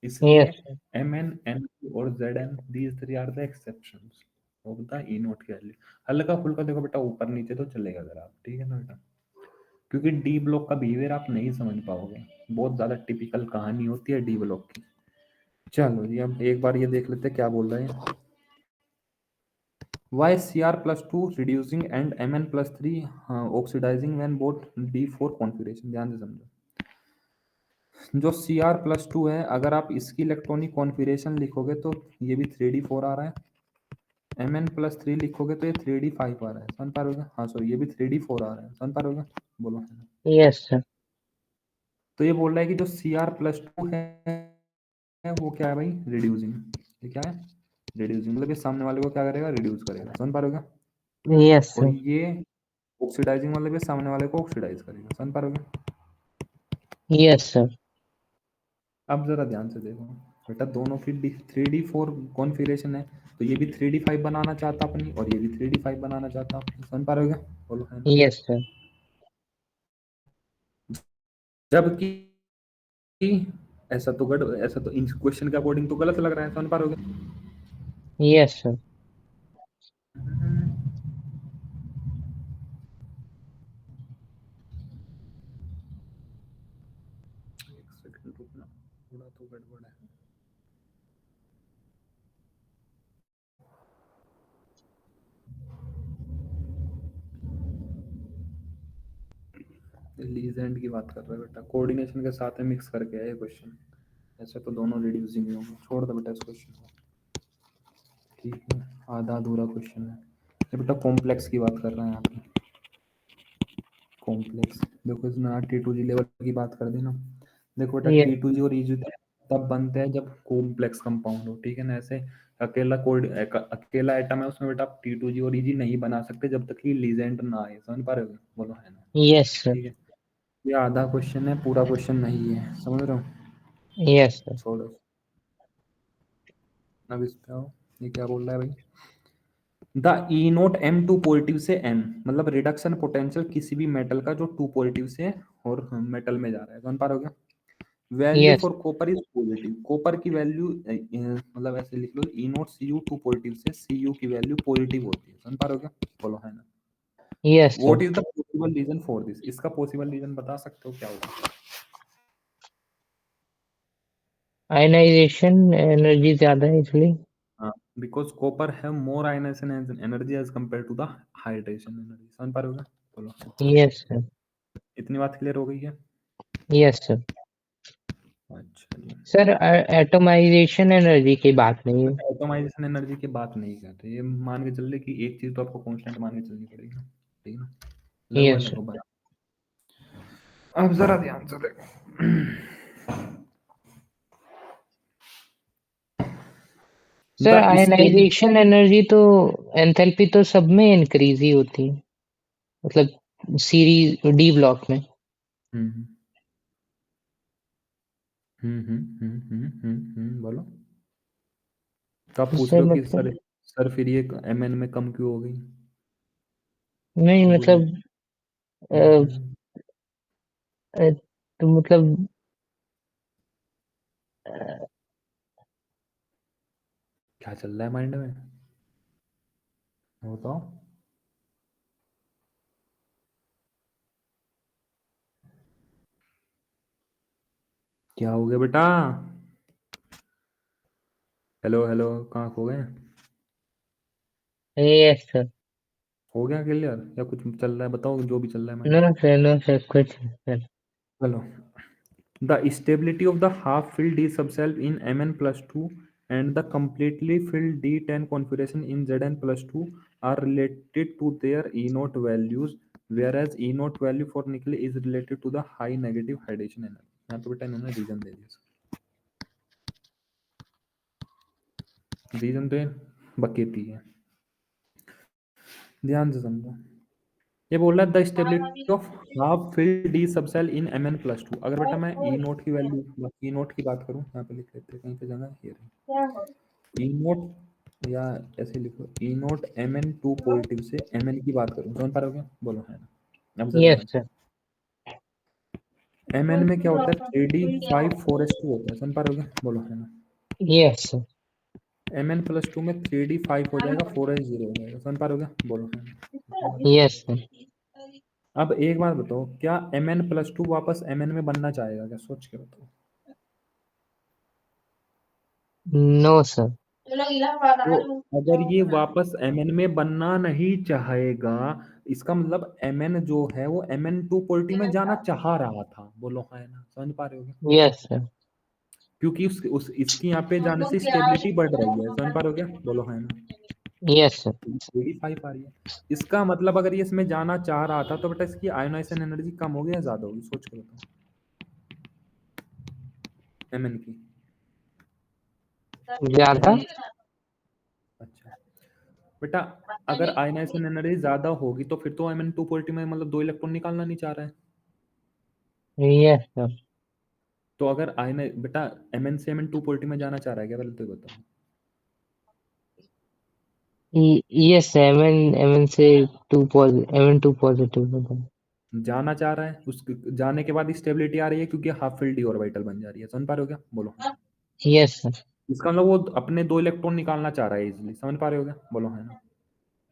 इसलिए yes sir. M N N और Z N these three are the exceptions of the E naught की वैल्यू। हल्का फुल्का देखो बेटा ऊपर नीचे तो चलेगा अगर आप, ठीक है ना बेटा, क्योंकि डी ब्लॉक का बिहेवियर आप नहीं समझ पाओगे, बहुत ज्यादा टिपिकल कहानी होती है डी ब्लॉक की। चलो जी अब एक बार ये देख लेते हैं क्या बोल रहे हैं, why Cr+2 reducing and Mn+3 oxidising when both D4 configuration. ध्यान से समझो, जो Cr+2 है, अगर आप इसकी इलेक्ट्रॉनिक कॉन्फ़िगरेशन लिखोगे तो ये भी 3D4 आ रहा है। Mn+3 लिखोगे तो ये 3D5 आ रहा है। समझ पा रहे हो? हाँ सॉरी, ये भी 3D4 आ रहा है। समझ पा रहे हो? बोलो। Yes sir. तो ये बोल रहा है कि जो Cr+2 है वो क्या है भाई, रिड्यूसिंग। ये क्या है, रिड्यूसिंग, मतलब ये सामने वाले को क्या करेगा, रिड्यूस करेगा। समझ पा रहे हो? यस और सर। ये ऑक्सीडाइजिंग, मतलब ये सामने वाले को ऑक्सीडाइज करेगा। समझ पा रहे हो? Yes sir. अब जरा ध्यान से देखो बेटा, दोनों की 3D4 कॉन्फ़िगरेशन है, तो ये भी 3D5 बनाना चाहता अपनी, और ये भी 3D5 बनाना चाहता अपनी। समझ पा रहे हो? बोलो है ना। Yes sir. जबकि ऐसा तो इन क्वेश्चन के अकॉर्डिंग तो गलत लग रहा है। समझ पा रहे हो? Yes sir. एक सेकंड रुकना, थोड़ा तो गड़बड़ है। लीजेंड की बात कर रहे हो बेटा, कोऑर्डिनेशन के साथ में मिक्स करके है ये क्वेश्चन। ऐसे तो दोनों रिड्यूसिंग ही होंगे, छोड़ दो बेटा इस क्वेश्चन को। ठीक है, आधा अधूरा क्वेश्चन है ये बेटा। कॉम्प्लेक्स की बात कर रहे हैं यहाँ पे। कॉम्प्लेक्स देखो, इसमें T2G लेवल की बात कर दी ना। देखो बेटा, T2G और EG तब बनते हैं जब कॉम्प्लेक्स कंपाउंड हो। ठीक है ना। ऐसे अकेला एटम है उसमें बेटा, आप T2G और EG नहीं बना सकते जब तक कि लीजेंड ना आए। समझ पा रहे हो? बोलो है ना। Yes sir. ठीक है, ये आधा क्वेश्चन है, पूरा क्वेश्चन नहीं है। समझ रहे हो? Yes sir. छोड़ो, अब इस पे आओ। ये क्या बोल रहा है भाई, the E note M2 positive से N, मतलब रिडक्शन पोटेंशियल किसी भी मेटल का जो 2 पॉजिटिव से और मेटल में जा रहा है। समझ पा रहे हो? Value yes. For copper is positive. Copper की वैल्यू मतलब ऐसे लिख लो, ई नोट Cu2 पॉजिटिव से Cu की वैल्यू पॉजिटिव होती है। समझ पा रहे हो? बोलो है ना। Yes sir. What is the possible reason for this, इसका पॉसिबल रीजन बता सकते हो क्या होगा? आयनाइजेशन एनर्जी ज्यादा है इसलिए। हाँ, because copper have more ionisation energy as compare to the hydration energy. समझ पा रहे हो? बोलो। Yes sir. इतनी बात क्लियर हो गई है? Yes sir. अच्छा जी। सर एटमाइजेशन एनर्जी की बात नहीं है। एटमाइजेशन एनर्जी की बात नहीं करते, ये मान के चल रहे कि एक चीज तो आपको कांस्टेंट मान के चलनी पड़ेगी। ठीक है ना, लगभग यस सर। लगभग बराबर। अब जरा ध्यान से देखो, sir the stability. Ionisation energy तो एंथैल्पी तो सब में इंक्रीज ही होती है, मतलब सीरीज डी ब्लॉक में। हम्म बोलो। तो आप पूछ इससे रहे हो कि मतलब सर फिर ये MN में कम क्यों हो गई? नहीं, वो बोल। मतलब अ, हम्म, तो मतलब अ, क्या चल रहा है माइंड में, बताओ। क्या हो गया बेटा? हेलो हेलो, कहाँ खो गए? Yes sir. हो गया क्लियर या कुछ चल रहा है? बताओ जो भी चल रहा है माइंड नो में। सर, नो सर, कुछ नहीं सर। चलो, the stability of the half-filled D subcell in Mn+2 and the completely filled D10 configuration in Zn+2 are related to their E0 values, whereas E0 value for nickel is related to the high negative hydration energy। यहाँ पे बेटा इन्होंने रीजन दे दिया, रीजन तो बकेती है। ध्यान से समझो, ये बोल रहा है the stability of half filled D subshell in Mn+2। अगर बेटा मैं ई नोट की वैल्यू, ई नोट की बात करूं, यहाँ पे लिख लेते हैं कहीं पे जगह, ये रही ई नोट, या ऐसे लिखो ई नोट Mn2 पॉजिटिव से Mn की बात करूं, समझ पा रहे हो क्या? बोलो है ना। अब जरा यस ध्यान, सर। Mn में क्या होता है, 3D5 4s2 होता है। समझ पा रहे हो क्या? बोलो है ना। Yes sir. Mn+2 में 3D5 हो जाएगा, 4s0 हो जाएगा। समझ पा रहे हो क्या? बोलो है ना। Yes sir. अब एक बात बताओ, क्या Mn+2 वापस Mn में बनना चाहेगा क्या? सोच के बताओ। No sir. तो अगर ये वापस Mn में बनना नहीं चाहेगा, इसका मतलब Mn जो है वो Mn2 पोलिटी में जाना चाह रहा था। बोलो है ना, समझ पा रहे हो क्या? Yes sir. क्योंकि इसकी यहाँ पे जाने से स्टेबिलिटी बढ़ रही है, समझ पा रहे हो क्या? बोलो है ना, यस सर। 85 आ रही है। इसका मतलब अगर ये इसमें जाना चाह रहा था तो बेटा इसकी आयोनाइजेशन एनर्जी कम होगी या ज्यादा होगी, सोच के बताओ। Mn की ज्यादा। Mn अच्छा बेटा, अगर आयनाइजेशन एनर्जी ज्यादा होगी तो फिर तो Mn2 पोलिटी में मतलब 2 इलेक्ट्रॉन निकालना नहीं चाह रहा है। Yes sir. तो अगर आयन बेटा Mn से Mn2 पोलिटी में जाना चाह रहा है क्या, पहले तो ये बताओ। यस एमएन एमएन से एमएन टू पॉजिटिव होता है। जाना चाह रहा है, उस जाने के बाद स्टेबिलिटी आ रही है क्योंकि हाफ फील्ड डी ऑर्बिटल बन जा रही है, समझ पा रहे हो क्या? बोलो है। Yes sir. इसका मतलब वो अपने 2 इलेक्ट्रॉन निकालना चाह रहा है इजीली, समझ पा रहे हो क्या? बोलो है ना।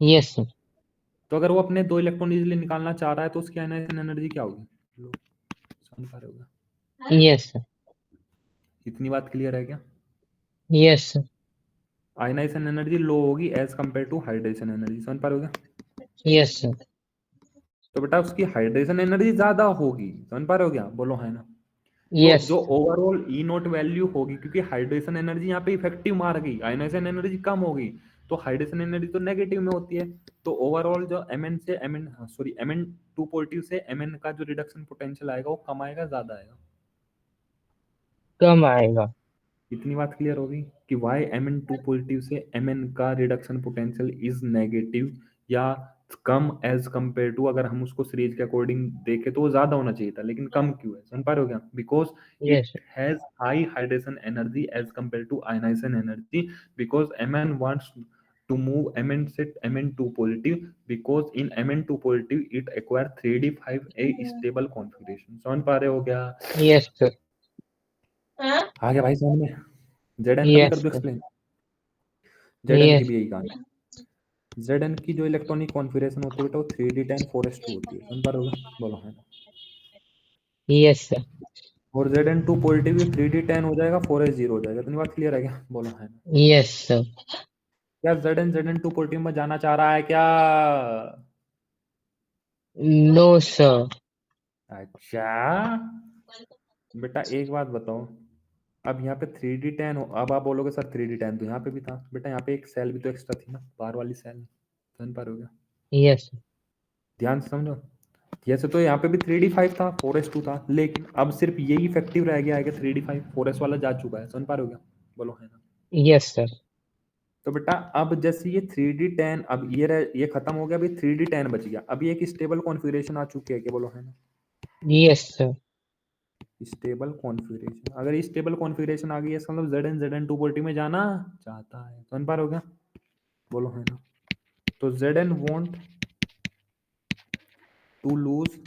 Yes sir. तो अगर वो अपने 2 इलेक्ट्रॉन इजीली निकालना चाह रहा है तो उसकी आयनाइजेशन एनर्जी क्या होगी? लो, समझ पा रहे हो क्या? Yes sir. इतनी बात क्लियर है क्या? Yes sir. Ionization energy low होगी as compare to hydration energy, समझ पा रहे हो क्या? Yes sir. तो बेटा उसकी हाइड्रेशन एनर्जी ज्यादा होगी, समझ पा रहे हो क्या? बोलो है ना। तो यस। जो ओवरऑल ई नोट वैल्यू होगी, क्योंकि हाइड्रेशन एनर्जी यहाँ पे इफेक्टिव मार गई, आयनाइजेशन एनर्जी कम होगी, तो हाइड्रेशन एनर्जी तो नेगेटिव में होती है। तो ओवरऑल जो Mn से Mn सॉरी Mn2 पॉजिटिव से Mn का जो रिडक्शन पोटेंशियल आएगा वो कम आएगा ज्यादा आएगा? कम आएगा। इतनी बात क्लियर होगी कि वाई Mn2 पॉजिटिव से Mn का रिडक्शन पोटेंशियल इज नेगेटिव या कम एज कंपेयर टू, अगर हम उसको सीरीज के अकॉर्डिंग देखें तो वो ज्यादा होना चाहिए था, लेकिन कम क्यों है, समझ पा रहे हो क्या? Because yes it has high hydration energy as compare to ionisation energy, because Mn wants to move Mn से Mn2 positive, because in Mn2 positive it acquire 3d5 a stable configuration, समझ पा रहे हो क्या? Yes sir. आ गया भाई समझ में? Zn का भी कर यस दो सर। एक्सप्लेन। Zn की यस। भी यही कहानी। Zn की जो इलेक्ट्रॉनिक कॉन्फ़िगरेशन होती है बेटा वो 3d10 4s2 होती है, समझ पा रहे हो? बोलो है ना। Yes sir. और Zn2 पॉजिटिव भी 3d10 हो जाएगा 4s0 हो जाएगा, इतनी बात क्लियर है क्या? बोलो है ना। Yes sir. क्या Zn2 पॉजिटिव में जाना चाह रहा है क्या? No sir. अच्छा बेटा एक बात बताओ, अब यहाँ पे 3d10 हो, अब आप बोलोगे सर 3d10 तो यहाँ पे भी था, बेटा यहाँ पे एक सेल भी तो एक्स्ट्रा थी ना, बाहर वाली सेल, समझ पा रहे हो क्या? यस। ध्यान से समझो। जैसे तो यहाँ पे भी 3d5 था 4s2 था, लेकिन अब सिर्फ यही इफेक्टिव रह गया है कि 3d5 4s वाला जा चुका है, समझ पा रहे हो क्या? बोलो है ना। Yes sir. तो बेटा अब जैसे ये 3d10 अब ये खत्म हो गया, अभी 3d10 बच गया, अभी एक स्टेबल कॉन्फ़िगरेशन आ चुकी है कि बोलो है ना। Yes sir. स्टेबल कॉन्फ़िगरेशन, अगर स्टेबल कॉन्फ़िगरेशन आ गई है इसका मतलब Zn पोलिटी में जाना चाहता है, समझ पा रहे हो क्या? बोलो है ना। तो Zn want to lose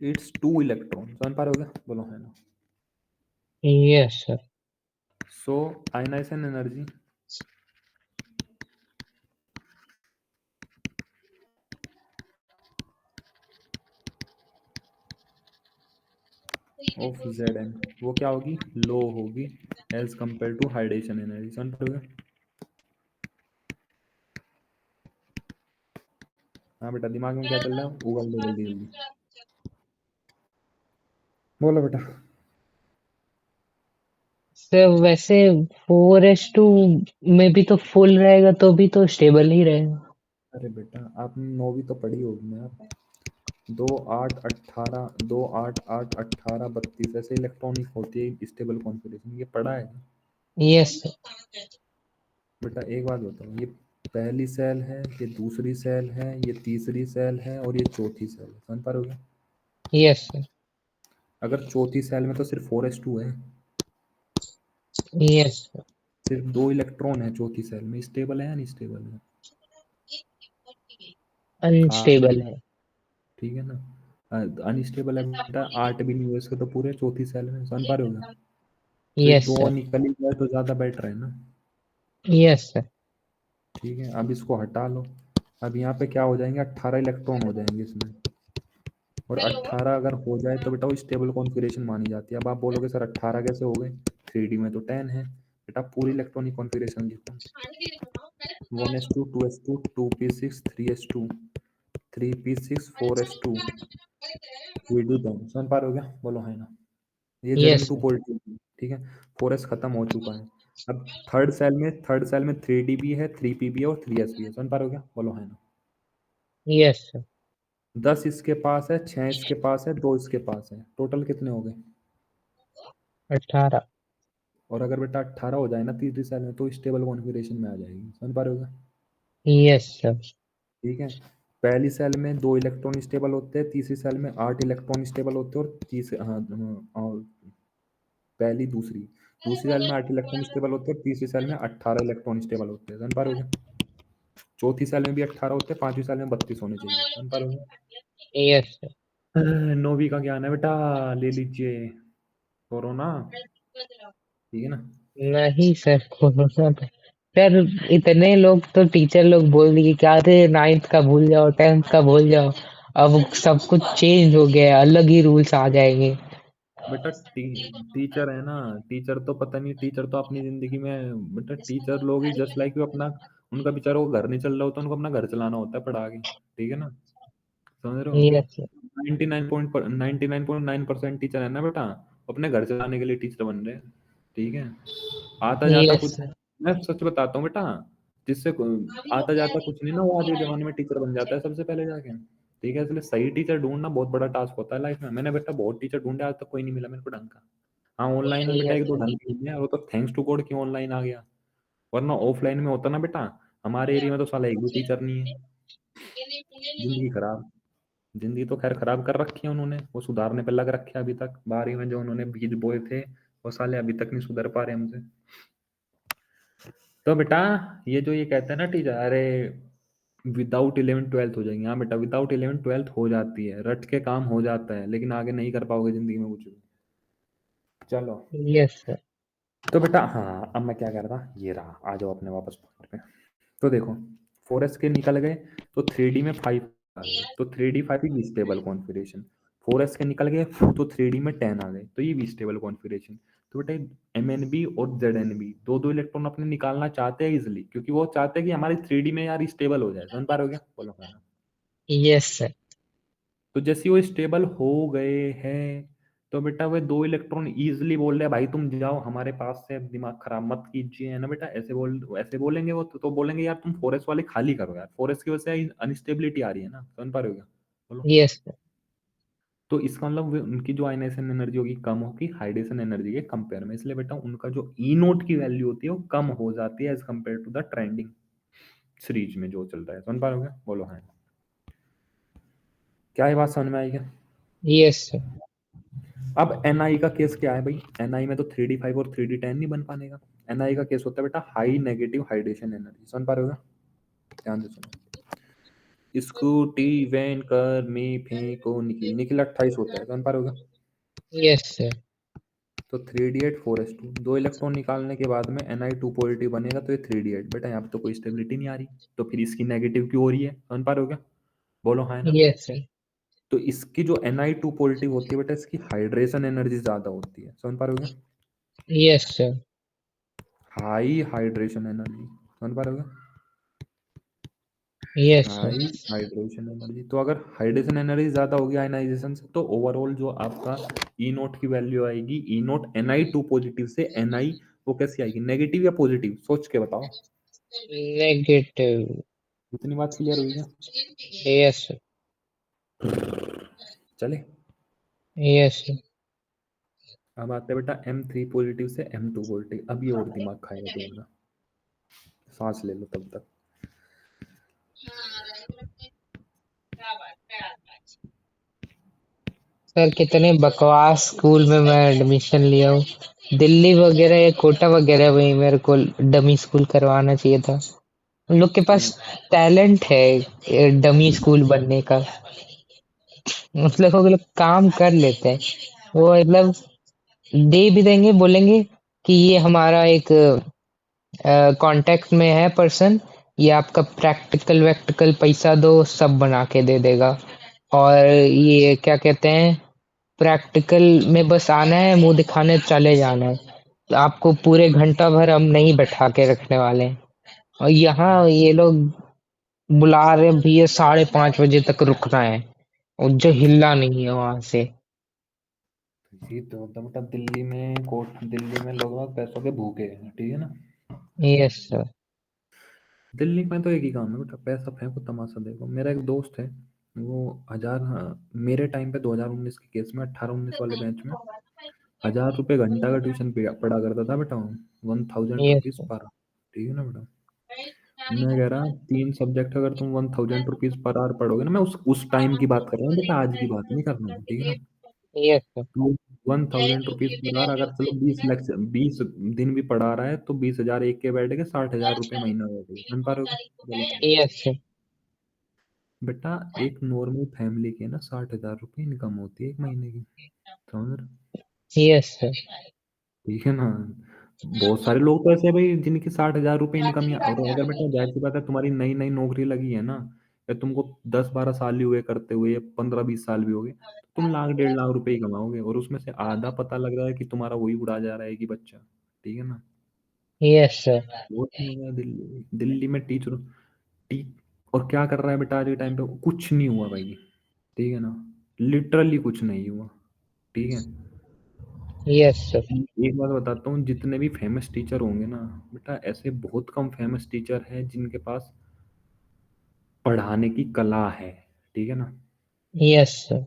its 2 electron, समझ पा रहे हो क्या? बोलो है ना। Yes sir. So ionisation energy of Zn वो क्या होगी? लो होगी as compare to hydration energy, समझ पा रहे हो क्या? हाँ बेटा दिमाग में क्या चल रहा है, उगल दो जल्दी जल्दी, बोलो बेटा। सर वैसे 4s2 में भी तो फुल रहेगा तो भी तो स्टेबल ही रहेगा। अरे बेटा आपने 9वीं तो पढ़ी होगी ना यार, 2 8 18 2 8 8 18 32 ऐसे इलेक्ट्रॉनिक होती है स्टेबल कॉन्फ़िगरेशन, ये पढ़ा है क्या? Yes sir. बेटा एक बात बताओ, ये पहली सेल है, ये दूसरी सेल है, ये तीसरी सेल है और ये चौथी सेल है, समझ पा रहे हो क्या? Yes sir. अगर चौथी सेल में तो सिर्फ 4s2 है, यस सर। सिर्फ 2 इलेक्ट्रॉन है चौथी सेल में, स्टेबल है या नहीं स्टेबल है? हाँ अनस्टेबल है। ठीक है ना। अनस्टेबल है बेटा, 8 भी नहीं हुए इसके तो पूरे चौथी सेल में, समझ पा रहे हो क्या? तो ये यस 2 सर। निकल ही जाए तो ज्यादा बेटर है ना। Yes sir. ठीक है अब इसको हटा लो, अब यहाँ पे क्या हो जाएंगे, 18 इलेक्ट्रॉन हो जाएंगे इसमें, और 18 अगर हो जाए तो बेटा वो स्टेबल कॉन्फ़िगरेशन मानी जाती है। अब आप बोलोगे सर 18 कैसे हो गए, 3D में तो 10 है, बेटा पूरी इलेक्ट्रॉनिक कॉन्फ़िगरेशन लिखो, 1s2 2s2 2p6 3s2 3p6 4s2 3d10 समझ पा रहे हो क्या? बोलो है ना? ये Yes, Zn2 पॉलिटी, ठीक है। 4s खत्म हो चुका है। अब थर्ड सेल में 3d भी है, 3p भी है और 3s भी है। समझ पा रहे हो क्या? बोलो है ना? yes, sir. 10 इसके पास है, 6 इसके पास है, 2 इसके पास है, टोटल कितने हो गए? 18. और अगर बेटा 18 हो जाए ना तीसरी सेल में तो स्टेबल कॉन्फ़िगरेशन में आ जाएगी। समझ पा रहे हो क्या? Yes, sir. ठीक है। पहली सेल में 2 इलेक्ट्रॉन स्टेबल होते हैं, तीसरी सेल में 8 इलेक्ट्रॉन स्टेबल होते हैं और तीसरे और पहली दूसरी दूसरी सेल में 8 इलेक्ट्रॉन स्टेबल होते हैं और तीसरी सेल में 18 इलेक्ट्रॉन स्टेबल होते हैं। समझ पा रहे हो क्या? चौथी सेल में भी 18 होते हैं, पांचवी सेल में 32 होने चाहिए। समझ पा रहे हो Yes, sir. क्या? नौवीं का ज्ञान है बेटा, ले लीजिए, करो ना, ठीक है ना? नहीं सर, कोरोना पे सर इतने लोग तो टीचर लोग बोल दिए कि अरे 9th का भूल जाओ, 10th का भूल जाओ, अब सब कुछ चेंज हो गया है, अलग ही रूल्स आ जाएंगे। बेटा टीचर है ना, टीचर तो पता नहीं, टीचर तो अपनी जिंदगी में बेटा टीचर लोग ही जस्ट लाइक अपना, उनका बेचारा वो घर नहीं चल रहा होता, उनको अपना घर चलाना होता है पढ़ा के, ठीक है ना? समझ रहे हो? यस सर, 99.9% टीचर है ना बेटा, अपने घर चलाने के लिए टीचर बन रहे हैं, ठीक है। आता जाता यस कुछ, सर, मैं सच बताता हूँ बेटा, जिससे आता जाता कुछ नहीं ना, वो आज के जमाने में टीचर बन जाता है सबसे पहले जाके, ठीक है। इसलिए सही टीचर ढूंढना बहुत बड़ा टास्क होता है लाइफ में। मैंने बेटा बहुत टीचर ढूंढे, आज तक कोई नहीं मिला मेरे को ढंग का। हाँ ऑनलाइन में बेटा यस एक दो ढंग के मिले हैं, वो तो थैंक्स टू गॉड कि ऑनलाइन आ गया, वरना ऑफलाइन में होता ना बेटा, हमारे एरिया में तो साला एक भी टीचर नहीं है। जिंदगी खराब, जिंदगी तो खैर खराब कर रखी है उन्होंने, वो सुधारने पे लग रखे हैं अभी तक, बारी में जो उन्होंने बीज बोए थे वो साले अभी तक नहीं सुधर पा रहे हमसे। तो बेटा ये जो ये कहते हैं ना टीचर, अरे विदाउट 11th 12th हो जाएंगे, हाँ बेटा विदाउट 11th 12th हो जाती है, रट के काम हो जाता है, लेकिन आगे नहीं कर पाओगे जिंदगी में कुछ भी। चलो, यस सर, तो बेटा हाँ अब मैं क्या कर रहा था, ये रहा, आ जाओ अपने वापस पॉइंट पे। तो देखो 4s के निकल गए तो 3d में 5 आ गए, तो 3d 5 ही स्टेबल कॉन्फ़िगरेशन। 4s के निकल गए तो 3d में 10 आ गए, तो ये भी स्टेबल कॉन्फ़िगरेशन। तो बेटा MnB और ZnB दो दो इलेक्ट्रॉन अपने निकालना चाहते हैं इजिली, क्योंकि वो चाहते हैं कि हमारी 3d में यार स्टेबल हो जाए। समझ पा रहे हो क्या? बोलो हाँ। यस सर, तो जैसे वो स्टेबल हो गए हैं तो बेटा वे दो इलेक्ट्रॉन इजिली बोल रहे हैं भाई तुम जाओ हमारे पास से, दिमाग खराब मत कीजिए, है ना बेटा, ऐसे बोलेंगे वो तो बोलेंगे यार तुम 4s वाले खाली करो यार, 4s की वजह से अनस्टेबिलिटी आ रही है ना। समझ पा रहे हो क्या? बोलो। यस सर, तो इसका मतलब उनकी जो आयनाइजेशन एनर्जी होगी कम होगी हाइड्रेशन एनर्जी के कंपेयर में, इसलिए बेटा उनका जो ई नोट की वैल्यू होती है वो कम हो जाती है as compare to the trending series में जो चल रहा है। समझ पा रहे हो क्या? बोलो हाँ। क्या ये बात समझ में आई क्या? यस सर, अब NI का केस क्या है भाई? NI में तो 3d5 और 3d10 नहीं बन पाने का। NI का केस होता है बेटा हाई नेगेटिव हाइड्रेशन एनर्जी। समझ पा रहे हो क्या? ध्यान से सुनो, स्कूटी वैन कर में फेंको निखिल, निखिल 28 होता है। समझ पा रहे हो क्या? यस सर, तो 3d8 4s2 दो इलेक्ट्रॉन निकालने के बाद में Ni2 पॉजिटिव बनेगा, तो ये 3d8 बेटा यहाँ पे तो कोई स्टेबिलिटी नहीं आ रही, तो फिर इसकी नेगेटिव क्यों हो रही है? समझ पा रहे हो क्या? बोलो हाँ है ना? यस सर, तो इसकी जो Ni2 पॉजिटिव होती है बेटा, इसकी हाइड्रेशन एनर्जी ज्यादा होती है। समझ पा रहे हो क्या? Yes sir, high hydration energy. समझ पा रहे हो क्या? Yes sir, high hydration energy, तो अगर हाइड्रेशन एनर्जी ज्यादा होगी आयनाइजेशन से, तो ओवरऑल जो आपका ई नोट की वैल्यू आएगी, ई नोट Ni2 पॉजिटिव से Ni वो कैसी आएगी, नेगेटिव या पॉजिटिव? सोच के बताओ। नेगेटिव, इतनी बात क्लियर हुई क्या? यस सर, चले, यस सर, अब आते हैं बेटा M3 पॉजिटिव से M2 पॉजिटिव। अब ये और दिमाग खाएगा तुम्हारा, सांस ले लो तब तक। सर कितने बकवास स्कूल में मैं एडमिशन लिया हूँ। दिल्ली वगैरह या कोटा वगैरह में ही मेरे को डमी स्कूल करवाना चाहिए था। उन लोग के मैंने पास टैलेंट है डमी स्कूल बनने का, मतलब वो लोग काम कर लेते हैं। वो मतलब दे भी देंगे, बोलेंगे कि ये हमारा एक कांटेक्ट में है पर्सन, ये आपका प्रैक्टिकल वैक्टिकल पैसा दो सब बना के दे देगा। और ये क्या कहते हैं, प्रैक्टिकल में बस आना है, मुंह दिखाने चले जाना है। आपको पूरे घंटा भर हम नहीं बैठा के रखने वाले हैं। और यहाँ ये लोग बुला रहे हैं भैया 5:30 बजे तक रुकना है, और जो हिलना नहीं है वहां से। ये तो मतलब दिल्ली में लोग पैसों के भूखे हैं, ठीक है ना। Yes sir. दिल्ली में तो एक ही काम है बेटा, पैसा फेंको तमाशा देखो। मेरा एक दोस्त है, वो हजार, हाँ, मेरे टाइम पे 2019 के केस में 18-19 वाले बैच में 1000 रुपये घंटा का ट्यूशन पढ़ा करता था बेटा, 1000 रुपीज यस पर, ठीक है ना बेटा। मैं कह रहा 3 सब्जेक्ट अगर तुम 1000 रुपीज पर आवर पढ़ोगे ना, मैं उस टाइम की बात कर रहा हूँ बेटा, आज की बात नहीं कर रहा हूँ, ठीक है ना। Yes sir. तो 1000 रुपीज पर आवर, अगर चलो 20 लेक्चर 20 दिन भी पढ़ा रहा है तो 20,000 एक के बैठे के 60,000 रुपये महीना बैठे, समझ पा रहे हो बोलो। Yes sir. बेटा एक नॉर्मल फैमिली के ना 60,000 रुपये इनकम होती है एक महीने की, समझ रहे हो? Yes sir. ठीक है ना। बहुत सारे लोग तो ऐसे हैं भाई जिनकी 60,000 रुपये इनकम, या और अगर बेटा जाहिर सी बात है तुम्हारी नई नई नौकरी लगी है ना, या तुमको 10-12 साल ही हुए करते हुए, या 15-20 साल भी हो गए, तो तुम लाख 1.5 लाख रुपए ही कमाओगे, और उसमें से आधा पता लग रहा है कि तुम्हारा वही उड़ा जा रहा है कि बच्चा, ठीक है ना। Yes sir. बहुत नहीं हुआ दिल्ली दिल्ली में टीचर, टी और क्या कर रहा है बेटा आज के टाइम पे, कुछ नहीं हुआ भाई, ठीक है ना, लिटरली कुछ नहीं हुआ, ठीक है। Yes sir. एक बात बताता हूँ, जितने भी फेमस टीचर होंगे ना बेटा, ऐसे बहुत कम फेमस टीचर हैं जिनके पास पढ़ाने की कला है, ठीक है ना। Yes sir.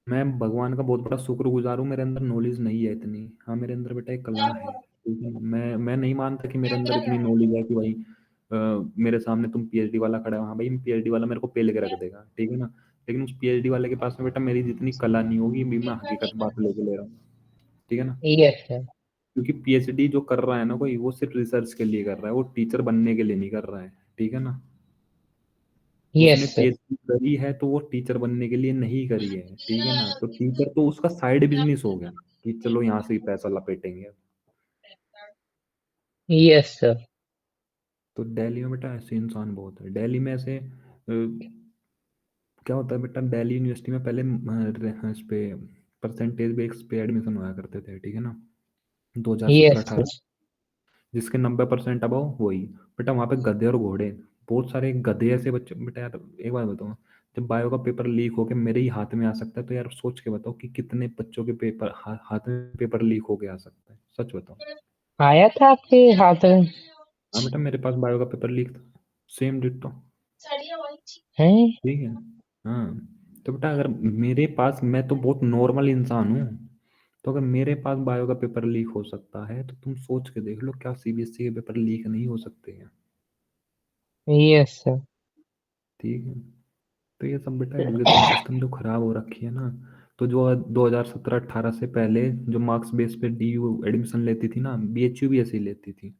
मैं भगवान का बहुत बड़ा शुक्रगुजार हूँ, मेरे अंदर नॉलेज नहीं है इतनी, हाँ मेरे अंदर बेटा एक कला है, ठीक है। मैं नहीं मानता कि मेरे अंदर इतनी नॉलेज है कि भाई मेरे सामने तुम पीएचडी वाला खड़ा है, हाँ भाई पीएचडी वाला मेरे को पेल के रख देगा, ठीक है ना। लेकिन उस पीएचडी वाले के पास में बेटा मेरी जितनी कला नहीं होगी, भी मैं हकीकत बात लेके ले रहा हूँ, ठीक है ना। Yes sir. क्योंकि पीएचडी जो कर रहा है ना कोई, वो सिर्फ रिसर्च के लिए कर रहा है, वो टीचर बनने के लिए नहीं कर रहा है, ठीक है ना। उसने यस सर। पीएचडी करी है तो वो टीचर बनने के लिए नहीं करी है, ठीक है ना। तो टीचर तो उसका साइड बिजनेस हो गया कि चलो यहाँ से ही पैसा लपेटेंगे। Yes sir. तो दिल्ली में बेटा ऐसे इंसान बहुत है, दिल्ली में ऐसे क्या होता है बेटा, दिल्ली यूनिवर्सिटी में पहले इस पे परसेंटेज बेस पे एडमिशन हुआ करते थे, ठीक है ना, यस सर। 2017-18, जिसके 90% अब वही। बेटा वहाँ पे गधे और घोड़े, बहुत सारे गधे ऐसे बच्चे बेटा, यार एक बात बताओ, जब बायो का पेपर लीक होके मेरे ही हाथ में आ सकता है, तो यार सोच के बताओ कि कितने बच्चों के पेपर हाथ में पेपर लीक होके आ सकता है, सच बताओ। आया था आपके हाथ में? हाँ बेटा मेरे पास बायो का पेपर लीक था, सेम डिट्टो, है। ठीक है। हाँ, तो बेटा अगर मेरे पास, मैं तो बहुत नॉर्मल इंसान हूँ, तो अगर मेरे पास बायो का पेपर लीक हो सकता है, तो तुम सोच के देख लो क्या सीबीएसई के पेपर लीक नहीं हो सकते हैं, यस सर। ठीक है। तो ये सब बेटा एजुकेशन सिस्टम जो खराब हो रखी है ना, तो जो 2017-18 से पहले जो मार्क्स बेस पे डीयू एडमिशन लेती थी ना, बीएचयू भी ऐसे ही लेती थी,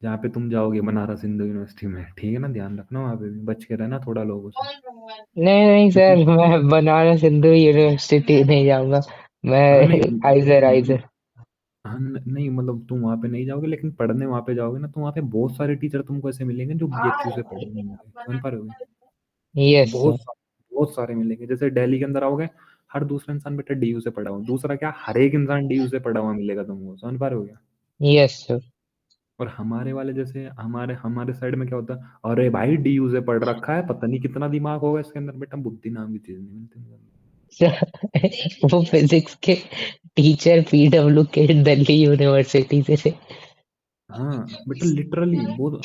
जहाँ पे तुम जाओगे बनारस हिंदू यूनिवर्सिटी में, ठीक है ना, ध्यान रखना वहाँ पे भी बच के रहना थोड़ा लोगों से, नहीं नहीं क्योंकि सर, मैं बनारस हिंदू यूनिवर्सिटी नहीं जाऊंगा। हाँ मैं नहीं आइजर आइजर। हाँ नहीं मतलब तुम वहाँ पे नहीं जाओगे, लेकिन पढ़ने वहाँ पे जाओगे ना, तो वहाँ पे बहुत सारे टीचर तुमको ऐसे मिलेंगे जो बीएचयू से पढ़े होंगे, समझ पा रहे हो। यस बहुत सर। बहुत सारे मिलेंगे, जैसे दिल्ली के अंदर आओगे, हर दूसरा इंसान बेटा डीयू से पढ़ा हुआ, दूसरा क्या, हर एक इंसान डीयू से पढ़ा हुआ मिलेगा तुमको, समझ पा रहे हो क्या। Yes sir. और हमारे वाले जैसे हमारे हमारे साइड में क्या होता है, अरे भाई डीयू से पढ़ रखा है, पता नहीं कितना दिमाग होगा इसके अंदर, बेटा बुद्धि नाम की चीज नहीं मिलती मुझे। वो फिजिक्स के टीचर पीडब्ल्यू के दिल्ली यूनिवर्सिटी से थे। हाँ बेटा लिटरली बहुत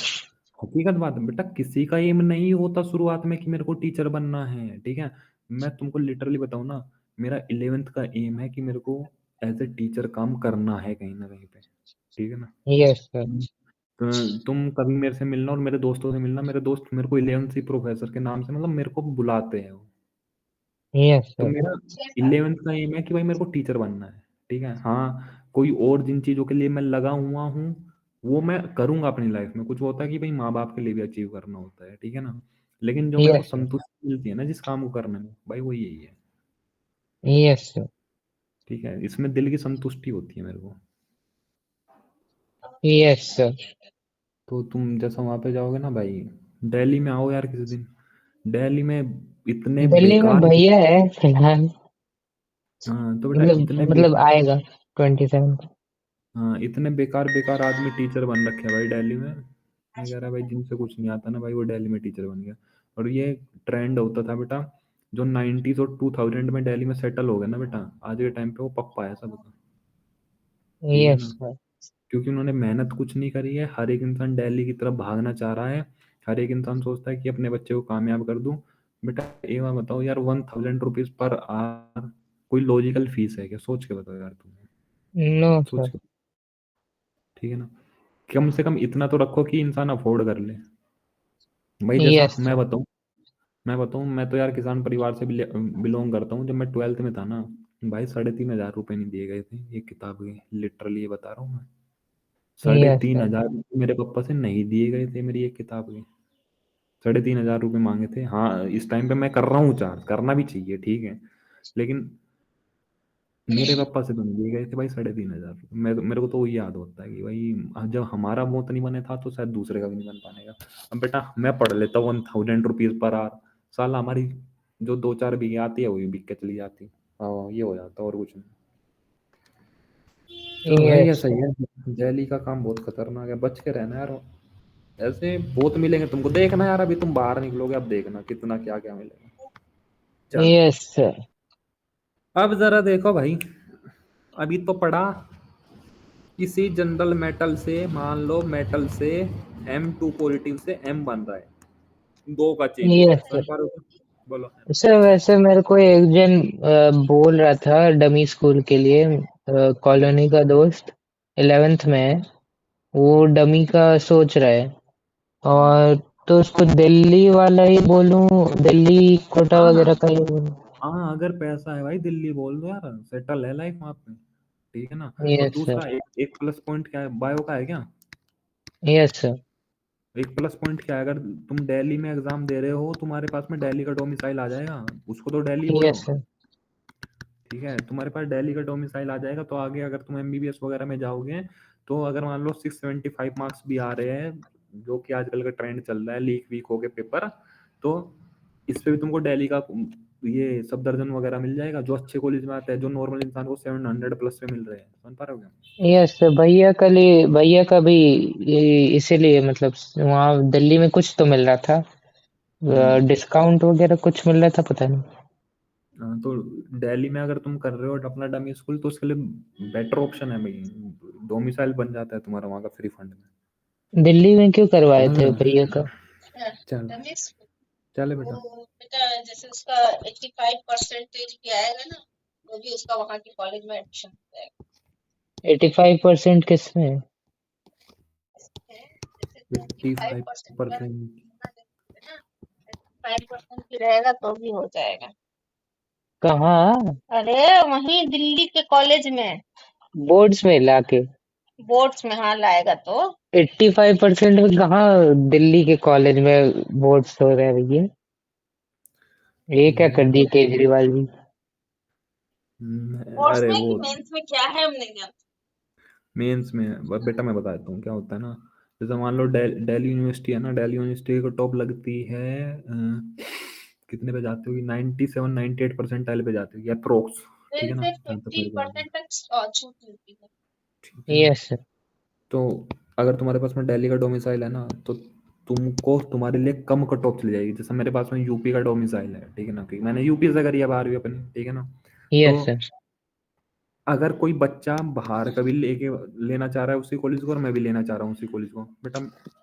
हकीकत बात है बेटा, किसी का एम नहीं होता शुरुआत में कि मेरे को टीचर बनना है, ठीक है। मैं तुमको लिटरली बताऊं ना, मेरा 11th का एम है कि मेरे को एज ए टीचर काम करना है कहीं ना कहीं पे, ठीक है ना। Yes sir. तुम कभी मेरे से मिलना और मेरे दोस्तों से मिलना, मेरे दोस्त मेरे को 11th से प्रोफेसर के नाम से मतलब मेरे को बुलाते हैं वो। यस तो सर। मेरा 11th का एम है कि भाई मेरे को टीचर बनना है, ठीक है। हाँ कोई और जिन चीज़ों के लिए मैं लगा हुआ हूँ वो मैं करूंगा अपनी लाइफ में, कुछ होता है कि भाई माँ बाप के लिए भी अचीव करना होता है, ठीक है ना। लेकिन जो मेरे को यस सर। संतुष्टि मिलती है ना जिस काम को करने में, भाई वो यही है, यस सर। ठीक है। इसमें दिल की संतुष्टि होती है मेरे को। Yes sir. तो तुम जैसा वहां पे जाओगे ना भाई, दिल्ली में आओ यार किसी दिन, दिल्ली में इतने दिल्ली में बेकार, भैया है फिलहाल। हाँ तो बेटा मतलब इतने मतलब बेकार, आएगा 27। हाँ, इतने बेकार बेकार आदमी टीचर बन रखे हैं भाई दिल्ली में। मैं कह रहा भाई जिनसे कुछ नहीं आता ना भाई वो दिल्ली में टीचर बन गया। और ये ट्रेंड होता था बेटा, जो 90s और 2000 में दिल्ली में सेटल हो गया ना बेटा, आज के टाइम पे वो पप्पा है सबका। ठीक है यस ना, सर। क्योंकि उन्होंने मेहनत कुछ नहीं करी है। हर एक इंसान दिल्ली की तरफ भागना चाह रहा है। हर एक इंसान सोचता है कि अपने बच्चे को कामयाब कर दूं। बेटा एक बार बताओ यार, 1000 रुपीज पर आवर कोई लॉजिकल फीस है क्या? सोच के बताओ यार तुम, नो सोच सर। के। ठीक है ना, कम से कम इतना तो रखो कि इंसान अफोर्ड कर ले। भाई जैसा यस सर। मैं बताऊं, मैं तो यार किसान परिवार से बिलोंग करता हूँ। जब मैं 12th में था ना भाई, 3500 रुपये नहीं दिए गए थे एक किताब के। लिटरली ये बता रहा हूँ मैं, साढ़े यस तीन सर। हजार मेरे पापा से नहीं दिए गए थे मेरी एक किताब के। 3500 रुपये मांगे थे। हाँ, इस टाइम पे मैं कर रहा हूँ चार्ज, करना भी चाहिए, ठीक है, लेकिन मेरे पापा से तो नहीं दिए गए थे भाई 3500 रुपये। मेरे को तो वही याद होता है कि भाई जब हमारा मौत नहीं बने था तो शायद दूसरे का भी नहीं बन पाएगा। अब बेटा मैं पढ़ लेता हूँ 1000 रुपीज पर आवर, साला हमारी जो 2-4 बीघे आती है वही बिक के चली जाती। हाँ, ये हो जाता और कुछ नहीं। तो भाई यस ऐसा ही सर। है, दिल्ली का काम बहुत खतरनाक है, बच के रहना यार। ऐसे बहुत मिलेंगे तुमको, देखना यार, अभी तुम बाहर निकलोगे अब देखना कितना क्या क्या मिलेगा। चलो, यस सर। अब जरा देखो भाई, अभी तो पढ़ा किसी जनरल मेटल से, मान लो मेटल से M2 पॉजिटिव से M बन रहा है, 2 का चेंज हो रहा यस है, समझ सर। पा रहे हो? बोलो। सर वैसे मेरे को एक जन बोल रहा था डमी स्कूल के लिए, कॉलोनी का दोस्त 11th में है, वो डमी का सोच रहा है। और तो उसको दिल्ली वाला ही बोलूं, दिल्ली कोटा हाँ वगैरह का ही बोलूं? हाँ, अगर पैसा है भाई दिल्ली बोल दो यार, सेटल है लाइफ वहाँ पे। ठीक है ना। और यस दूसरा सर। एक प्लस पॉइंट क्या है, बायो का है क्या? Yes sir. एक प्लस पॉइंट क्या है, अगर तुम दिल्ली में एग्जाम दे रहे हो तुम्हारे पास में दिल्ली का डोमिसाइल आ जाएगा, उसको तो दिल्ली बोलो। Yes sir. ठीक है, तुम्हारे पास दिल्ली का डोमिसाइल आ जाएगा तो आगे अगर तुम एमबीबीएस वगैरह में जाओगे, तो अगर मान लो 675 मार्क्स भी आ रहे हैं, जो कि आजकल का ट्रेंड चल रहा है, लीक वीक हो गए पेपर, तो इस पे भी तुमको दिल्ली का ये सब दर्जन वगैरह मिल जाएगा, जो अच्छे कॉलेज में आता है, जो नॉर्मल इंसान को 700 प्लस पे मिल रहे हैं। समझ पा रहे हो क्या? Yes sir. भैया का भी इसीलिए मतलब वहाँ दिल्ली में कुछ तो मिल रहा था, हम्म। डिस्काउंट वगैरह कुछ मिल रहा था, पता नहीं। हाँ, तो दिल्ली में अगर तुम कर रहे हो अपना डमी स्कूल तो उसके लिए बेटर ऑप्शन है भाई, डोमिसाइल बन जाता है तुम्हारा वहाँ का फ्री फंड में। दिल्ली में क्यों करवाए थे हाँ, भैया का? चल रमेश चले वो बेटा। बेटा जैसे उसका 85% भी आएगा ना, तो भी उसका वहाँ के कॉलेज में एडमिशन हो जाएगा। 85% किसमें? जैसे एट्टी 25% फाइव अगर परसेंट ना, 5% भी रहेगा तो भी हो जाएगा। कहाँ? अरे वहीं दिल्ली के कॉलेज में, बोर्ड्स में लाके? बोर्ड्स में, हाँ लाएगा तो। 85% में कहाँ दिल्ली के कॉलेज में बोर्ड्स हो रहे हैं भैया? ये क्या ये कर दिए केजरीवाल जी? बोर्ड्स अरे में वो कि मेंस में क्या है हम नहीं जानते। मेंस में बेटा मैं बता देता हूँ क्या होता है ना। जैसे मान लो दिल्ली यूनिवर्सिटी है ना, दिल्ली यूनिवर्सिटी को टॉप लगती है कितने पे जाती होगी, 97-98 परसेंटाइल पे जाती होगी अप्रोक्स। ठीक फिर है ना, से जहाँ तक फिफ्टी मेरे को याद है। परसेंट तक छूट मिलती है। ठीक है। Yes sir. तो अगर तुम्हारे पास में दिल्ली का डोमिसाइल है ना, तो तुमको तुम्हारे लिए कम कट ऑफ चली जाएगी। जैसे मेरे पास में यूपी का डोमिसाइल है, ठीक है ना, क्योंकि मैंने यूपी से करी है 12वीं अपनी, ठीक है ना। तो यस सर। अगर कोई बच्चा बाहर का भी लेके लेना चाह रहा है उसी कॉलेज को, और मैं भी लेना चाह रहा हूँ उसी कॉलेज को, बेटा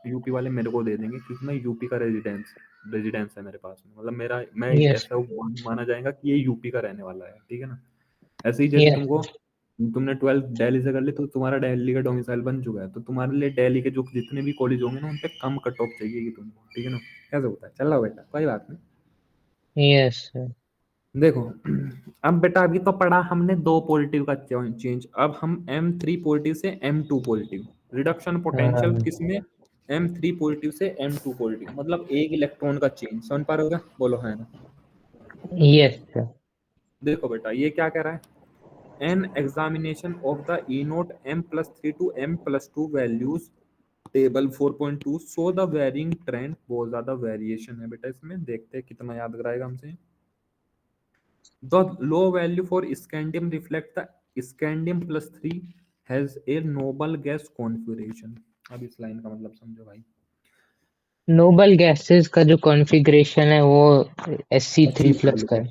यूपी वाले मेरे को दे देंगे, क्योंकि मैं यूपी का रेजिडेंस है मेरे पास में, मतलब मेरा मैं एक यस। ऐसा माना जाएगा कि ये यूपी का रहने वाला है। ठीक है ना। ऐसे ही जैसे यस। तुमको, तुमने 12th दिल्ली से कर ली तो तुम्हारा दिल्ली का डोमिसाइल बन चुका है, तो तुम्हारे लिए दिल्ली के जो जितने भी कॉलेज होंगे ना उन पे कम कट ऑफ चाहिए तुमको। ठीक है ना। कैसे होता है, चल रहा बेटा, कोई बात नहीं। Yes sir. देखो, अब बेटा अभी तो पढ़ा हमने 2 पॉजिटिव का चेंज, अब हम M3 पॉजिटिव से M2 पॉजिटिव, रिडक्शन पोटेंशियल हाँ। किसमें, M3 पॉजिटिव से M2 पॉजिटिव, मतलब एक इलेक्ट्रॉन का चेंज। समझ पा रहे हो क्या? बोलो है ना। Yes sir. देखो बेटा ये क्या कह रहा है, an examination of the E nought M+3 to M+2 values table 4.2 so the varying trend, बहुत ज्यादा वेरिएशन है बेटा इसमें, देखते हैं कितना याद कराएगा हमसे। The low value for scandium reflect the scandium+3 has a noble gas configuration. अब इस लाइन का मतलब समझो भाई। नोबल गैसेस का जो कॉन्फ़िगरेशन है वो Sc3 अचीव कर प्लस का लेता है। है,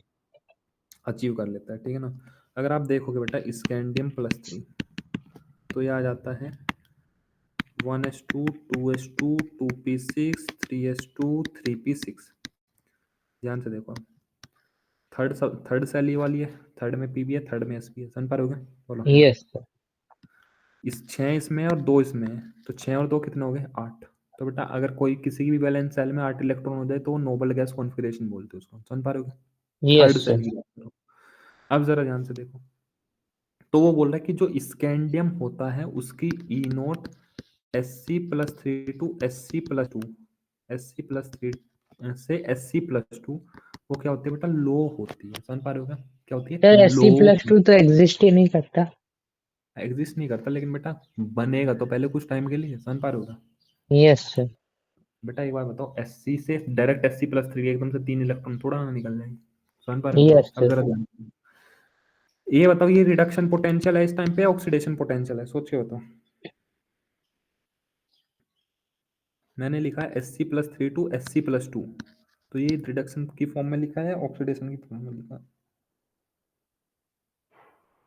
अचीव कर लेता है, ठीक है ना। अगर आप देखोगे बेटा स्कैंडियम प्लस 3, तो ये आ जाता है 1s2 2s2 2p6 3s2 3p6। ध्यान से देखो, थर्ड सेल ये वाली है, थर्ड में पी भी है, थर्ड में एस भी है। सन पर हो गया, बोलो है ना। Yes sir. इस 6 इसमें और 2 इसमें है, तो 6 और 2 कितने हो गए, 8। तो बेटा अगर कोई किसी भी वैलेंस सेल में 8 इलेक्ट्रॉन हो जाए तो वो नोबल गैस कॉन्फ़िगरेशन बोलते हैं उसको। समझ पा रहे हो क्या? Third yes cell sir. की बात करो। अब जरा ध्यान से देखो, तो वो बोल रहा है कि जो स्कैंडियम होता है उसकी ई note Sc+3 to Sc+2, Sc+3 से Sc+2 वो क्या होती है बेटा, लो होती है। समझ पा रहे हो क्या? क्या होती है, सर लो। Sc+2 तो एग्जिस्ट ही नहीं करता। एग्जिस्ट नहीं करता, लेकिन बेटा बनेगा तो पहले कुछ टाइम के लिए। समझ पा रहे हो क्या? Yes sir. बेटा एक बार बताओ, Sc से डायरेक्ट Sc+3 एकदम से 3 इलेक्ट्रॉन थोड़ा ना निकल जाएंगे। समझ पा रहे हो? यस अब सर। जरा ध्यान से ये बताओ, ये रिडक्शन पोटेंशियल है इस टाइम पे, ऑक्सीडेशन पोटेंशियल है, सोच के बताओ। मैंने लिखा है Sc+3 टू Sc+2, तो ये रिडक्शन की फॉर्म में लिखा है, ऑक्सीडेशन की फॉर्म में लिखा है।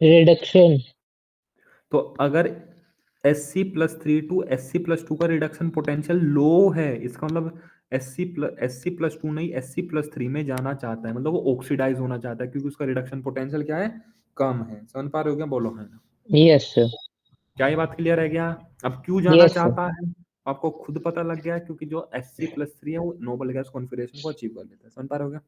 रिडक्शन। तो अगर Sc+3 टू Sc+2 का रिडक्शन पोटेंशियल लो है, इसका मतलब Sc+2 नहीं Sc+3 में जाना चाहता है, मतलब वो ऑक्सीडाइज होना चाहता है, क्योंकि उसका रिडक्शन पोटेंशियल क्या है, कम है। समझ पा रहे हो क्या? बोलो है ना। Yes sir. क्या ये बात क्लियर है क्या? अब क्यों जाना यस सर। चाहता है आपको खुद पता लग गया, क्योंकि जो Sc+3 है वो नोबल गैस कॉन्फ़िगरेशन को अचीव कर लेता है। समझ पा रहे हो क्या?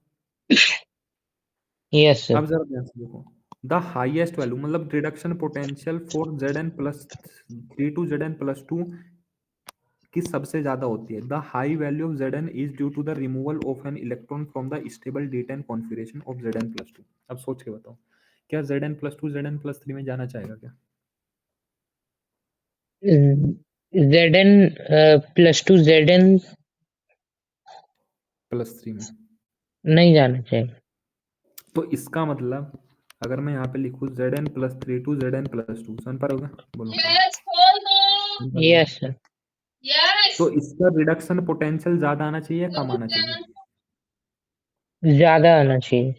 Yes sir. अब जरा ध्यान से देखो, द हाईएस्ट वैल्यू मतलब reduction potential for Zn+3 to Zn+2 की सबसे ज्यादा होती है। The high value of Zn is due to the removal of an electron from the stable D10 configuration of Zn+2। अब सोच के बताओ, क्या Zn+2 Zn+3 में जाना चाहेगा क्या? Zn+2 Zn +3 में। नहीं जाना चाहिए। तो इसका मतलब अगर मैं यहाँ पे लिखूँ Zn+3 टू Zn+2, समझ पा रहे होगा? बोलो हाँ। Yes, hold समझ on. पा रहे होगा? Yes sir. Yes. तो इसका रिडक्शन पोटेंशियल ज्यादा आना चाहिए या कम आना चाहिए? ज्यादा आना चाहिए।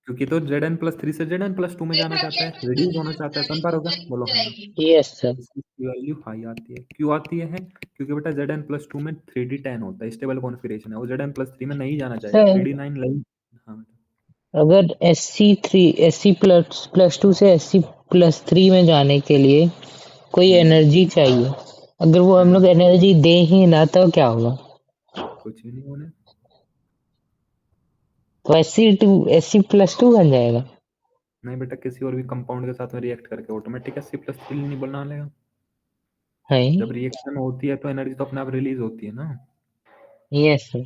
क्योंकि तो Zn+3 से Zn+2 में जाना चाहता है, रिड्यूस होना चाहता है। समझ पा रहे होगा? बोलो है ना। Yes sir. इसकी वैल्यू हाई आती है, क्यों आती है? क्योंकि बेटा Zn+2 में 3D10 होता है, स्टेबल कॉन्फ़िगरेशन है, वो Zn+3 में नहीं जाना चाहेगा, सर 3D9 नहीं। हाँ बेटा। अगर Sc+2 से Sc+3 में जाने के लिए कोई एनर्जी चाहिए, अगर वो हम लोग एनर्जी दे ही ना तो क्या होगा? कुछ भी नहीं होने। तो Sc+2 बन जाएगा। नहीं बेटा, किसी और भी कंपाउंड के साथ में रिएक्ट करके ऑटोमेटिक Sc+3 नहीं बना लेगा। है। जब रिएक्शन होती है तो एनर्जी तो अपने आप रिलीज होती है ना। Yes sir.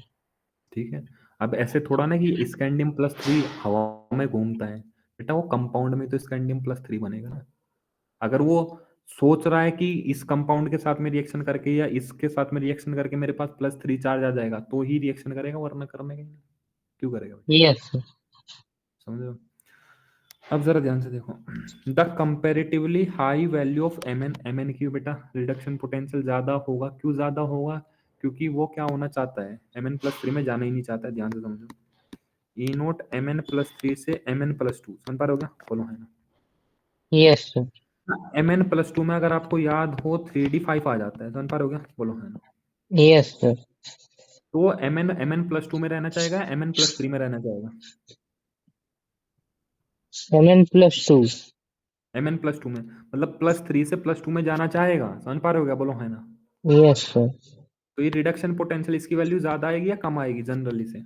ठीक है। अब ऐसे थोड़ा ना कि स्कैंडियम+3 हवा में घूमता है, बेटा वो कंपाउंड में तो स्कैंडियम+3 बनेगा ना। अगर वो सोच रहा है कि इस कंपाउंड के साथ में रिएक्शन करके या इसके साथ में रिएक्शन करके मेरे पास +3 चार्ज आ जाएगा, तो ही रिएक्शन करेगा, वरना करने का ही नहीं। क्यों करेगा बेटा? Yes sir. समझो। अब जरा ध्यान से देखो, the comparatively high value of M N की बेटा रिडक्शन पोटेंशियल ज्यादा होगा। क्यों ज्यादा होगा? क्योंकि वो क्या होना चाहता है, Mn+3 में जाना ही नहीं चाहता है। ध्यान से समझो, ई नोट Mn+3 से Mn+2, समझ पा रहे हो क्या? बोलो है ना। Yes sir. Mn+2 में अगर आपको याद हो 3D5 आ जाता है, समझ पा रहे हो क्या? बोलो है ना। Yes sir. तो Mn+2 में रहना चाहेगा, Mn+3 में रहना चाहेगा? Mn+2। Mn+2 में मतलब +3 से +2 में जाना चाहेगा। समझ पा रहे हो क्या? बोलो है ना। Yes sir. तो ये रिडक्शन पोटेंशियल इसकी वैल्यू ज्यादा आएगी या कम आएगी जनरली से?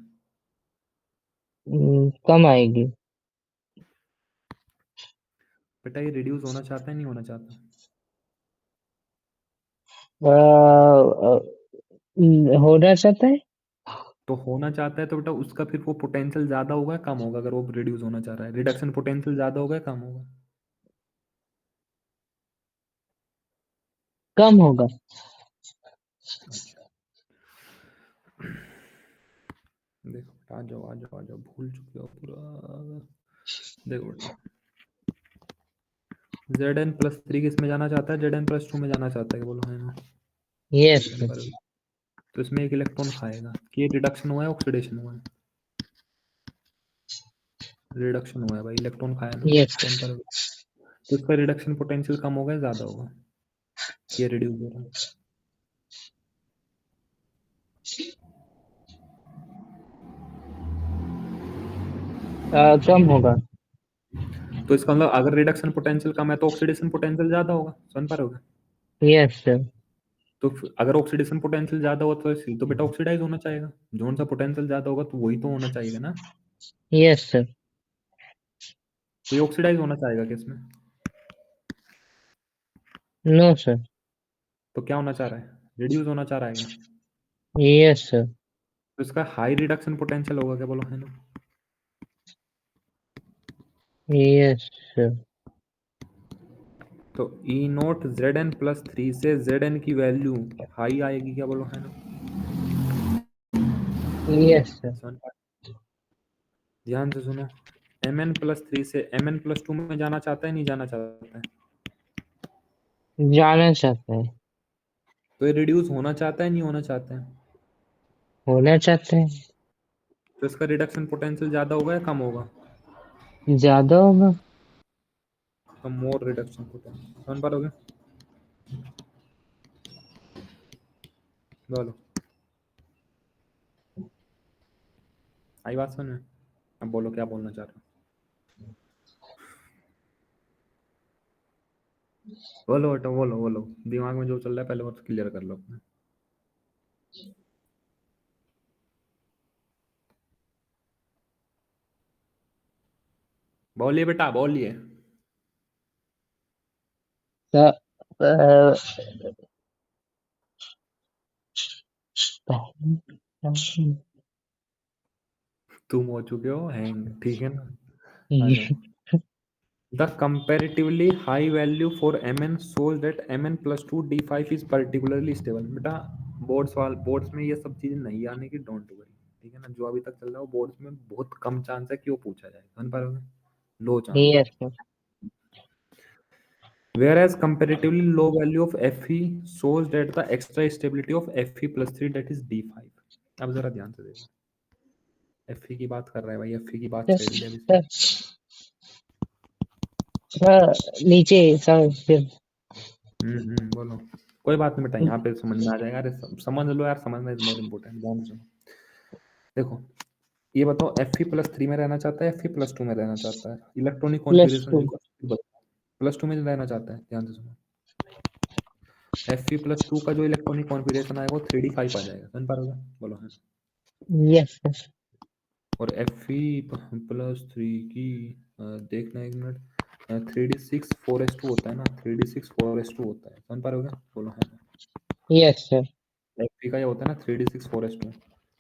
कम आएगी। बेटा ये रिड्यूस होना चाहता है, नहीं होना चाहता? होना चाहता है। तो होना चाहता है तो बेटा उसका फिर वो पोटेंशियल ज्यादा होगा या कम होगा? अगर वो रिड्यूस होना चाह रहा है, रिडक्शन पोटेंशियल ज्यादा होगा या कम होगा? कम होगा। अच्छा, देखो बेटा, आ जाओ आ जाओ आ जाओ, भूल चुके हो पूरा। देखो बेटा, Zn+3 किस में जाना चाहता है? Zn+2 में जाना चाहता है, बोलो है ना? Yes, Zn sir. पर तो इसमें एक इलेक्ट्रॉन खाएगा। कि रिडक्शन हुआ है ऑक्सीडेशन हुआ है? रिडक्शन हुआ है भाई, इलेक्ट्रॉन खाया ना। Yes, sir. Zn पर तो इसका रिडक्शन पोटेंशियल कम होगा या ज्यादा होगा? ये रिड्यूस हो रहा है। कम होगा। तो इसका मतलब अगर रिडक्शन पोटेंशियल कम है तो ऑक्सीडेशन पोटेंशियल ज्यादा होगा, समझ पा रहे हो? Yes, sir. तो अगर ऑक्सीडेशन पोटेंशियल ज्यादा हो तो बेटा ऑक्सीडाइज होना चाहेगा। जोन सा पोटेंशियल ज्यादा होगा तो वही तो होना चाहिए ना। Yes, sir. तो ये ऑक्सीडाइज होना चाहेगा किसमें? No, sir. तो क्या होना चाह रहा है? रिड्यूस होना चाह रहा है क्या? Yes, sir. तो इसका हाई रिडक्शन पोटेंशियल होगा क्या, बोलो है ना? Yes, sir. तो E0 Zn+3 से Zn की वैल्यू हाई आएगी क्या, बोलो है ना? Yes, sir. ध्यान से सुनो, Mn+3 से Mn+2 में जाना चाहता है नहीं जाना चाहता है? जाना चाहता है। तो ये रिड्यूस होना चाहता है नहीं होना चाहता है? होना चाहते हैं। तो इसका रिडक्शन पोटेंशियल ज्यादा होगा या कम होगा? ज्यादा होगा। तो मोर रिडक्शन पोटेंशियल, समझ पा रहे? बोलो, आई बात समझ में? अब बोलो क्या बोलना चाह रहे हो? बोलो बेटा, बोलो बोलो, दिमाग में जो चल रहा है पहले वो क्लियर कर लो अपना। बोलिए बेटा बोलिए। अ, तुम हो चुके हो हैंग, ठीक है ना? आ जाओ। The comparatively high value for Mn shows that Mn+2 D5 is particularly stable। बेटा बोर्ड्स में ये सब चीजें नहीं आने की, डोंट वरी, ठीक है ना? जो अभी तक चल रहा है वो बोर्ड्स में बहुत कम चांस है कि वो पूछा जाए, समझ पा रहे हो? लो चांस है। Yes, sir. Whereas comparatively low value of Fe shows that the extra stability of Fe+3 that is D5। अब जरा ध्यान से देखो, Fe की बात कर रहा है भाई, Fe की बात छेड़ लिया अभी से। नीचे सर फिर। बोलो। कोई बात नहीं बेटा, यहाँ पे समझ में आ जाएगा। अरे समझ लो यार, समझना इज मोर इम्पोर्टेंट। ध्यान से सुनो। देखो, ये बताओ Fe+3 में रहना चाहता है Fe+2 में रहना चाहता है? Electronic configuration +2। देखो, +2 में रहना चाहता है। ध्यान से सुनो, Fe+2 का जो इलेक्ट्रॉनिक कॉन्फ़िगरेशन आएगा वो 3d5 आ जाएगा, समझ पा रहे हो? बोलो है। Yes sir. और Fe+3 की देखना एक मिनट, 3d6 4s2 होता है ना, 3d6 4s2 होता है, समझ पा रहे हो? बोलो है। Yes sir. Fe का ये होता है ना 3d6 4s2।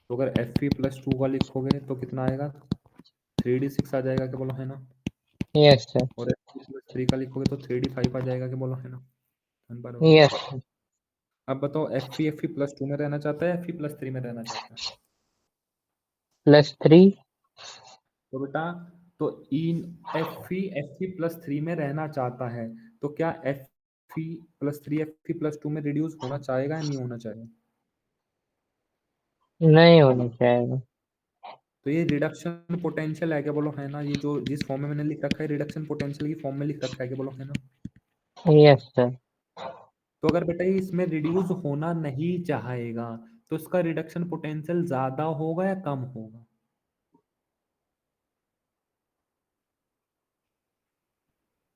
तो अगर Fe+2 का लिखोगे तो कितना आएगा? 3d6 आ जाएगा, क्या बोलो है ना? Yes sir. और Fe+3 का लिखोगे तो 3d5 आ जाएगा, क्या बोलो है ना? समझ पा रहे हो? Yes sir. अब बताओ Fe+2 में रहना चाहता है Fe+3 में रहना चाहता है? +3। तो बेटा, तो Fe+3 में रहना चाहता है, तो क्या Fe+3 Fe+2 में रिड्यूस होना चाहेगा या नहीं होना चाहेगा? नहीं होना चाहिए। तो ये रिडक्शन पोटेंशियल है, क्या बोलो है ना? ये जो जिस फॉर्म में मैंने लिख रखा है रिडक्शन पोटेंशियल की फॉर्म में लिख रखा है, क्या बोलो है ना? Yes sir. तो अगर बेटा ये इसमें रिड्यूस होना नहीं चाहेगा तो इसका रिडक्शन पोटेंशियल ज्यादा होगा या कम होगा?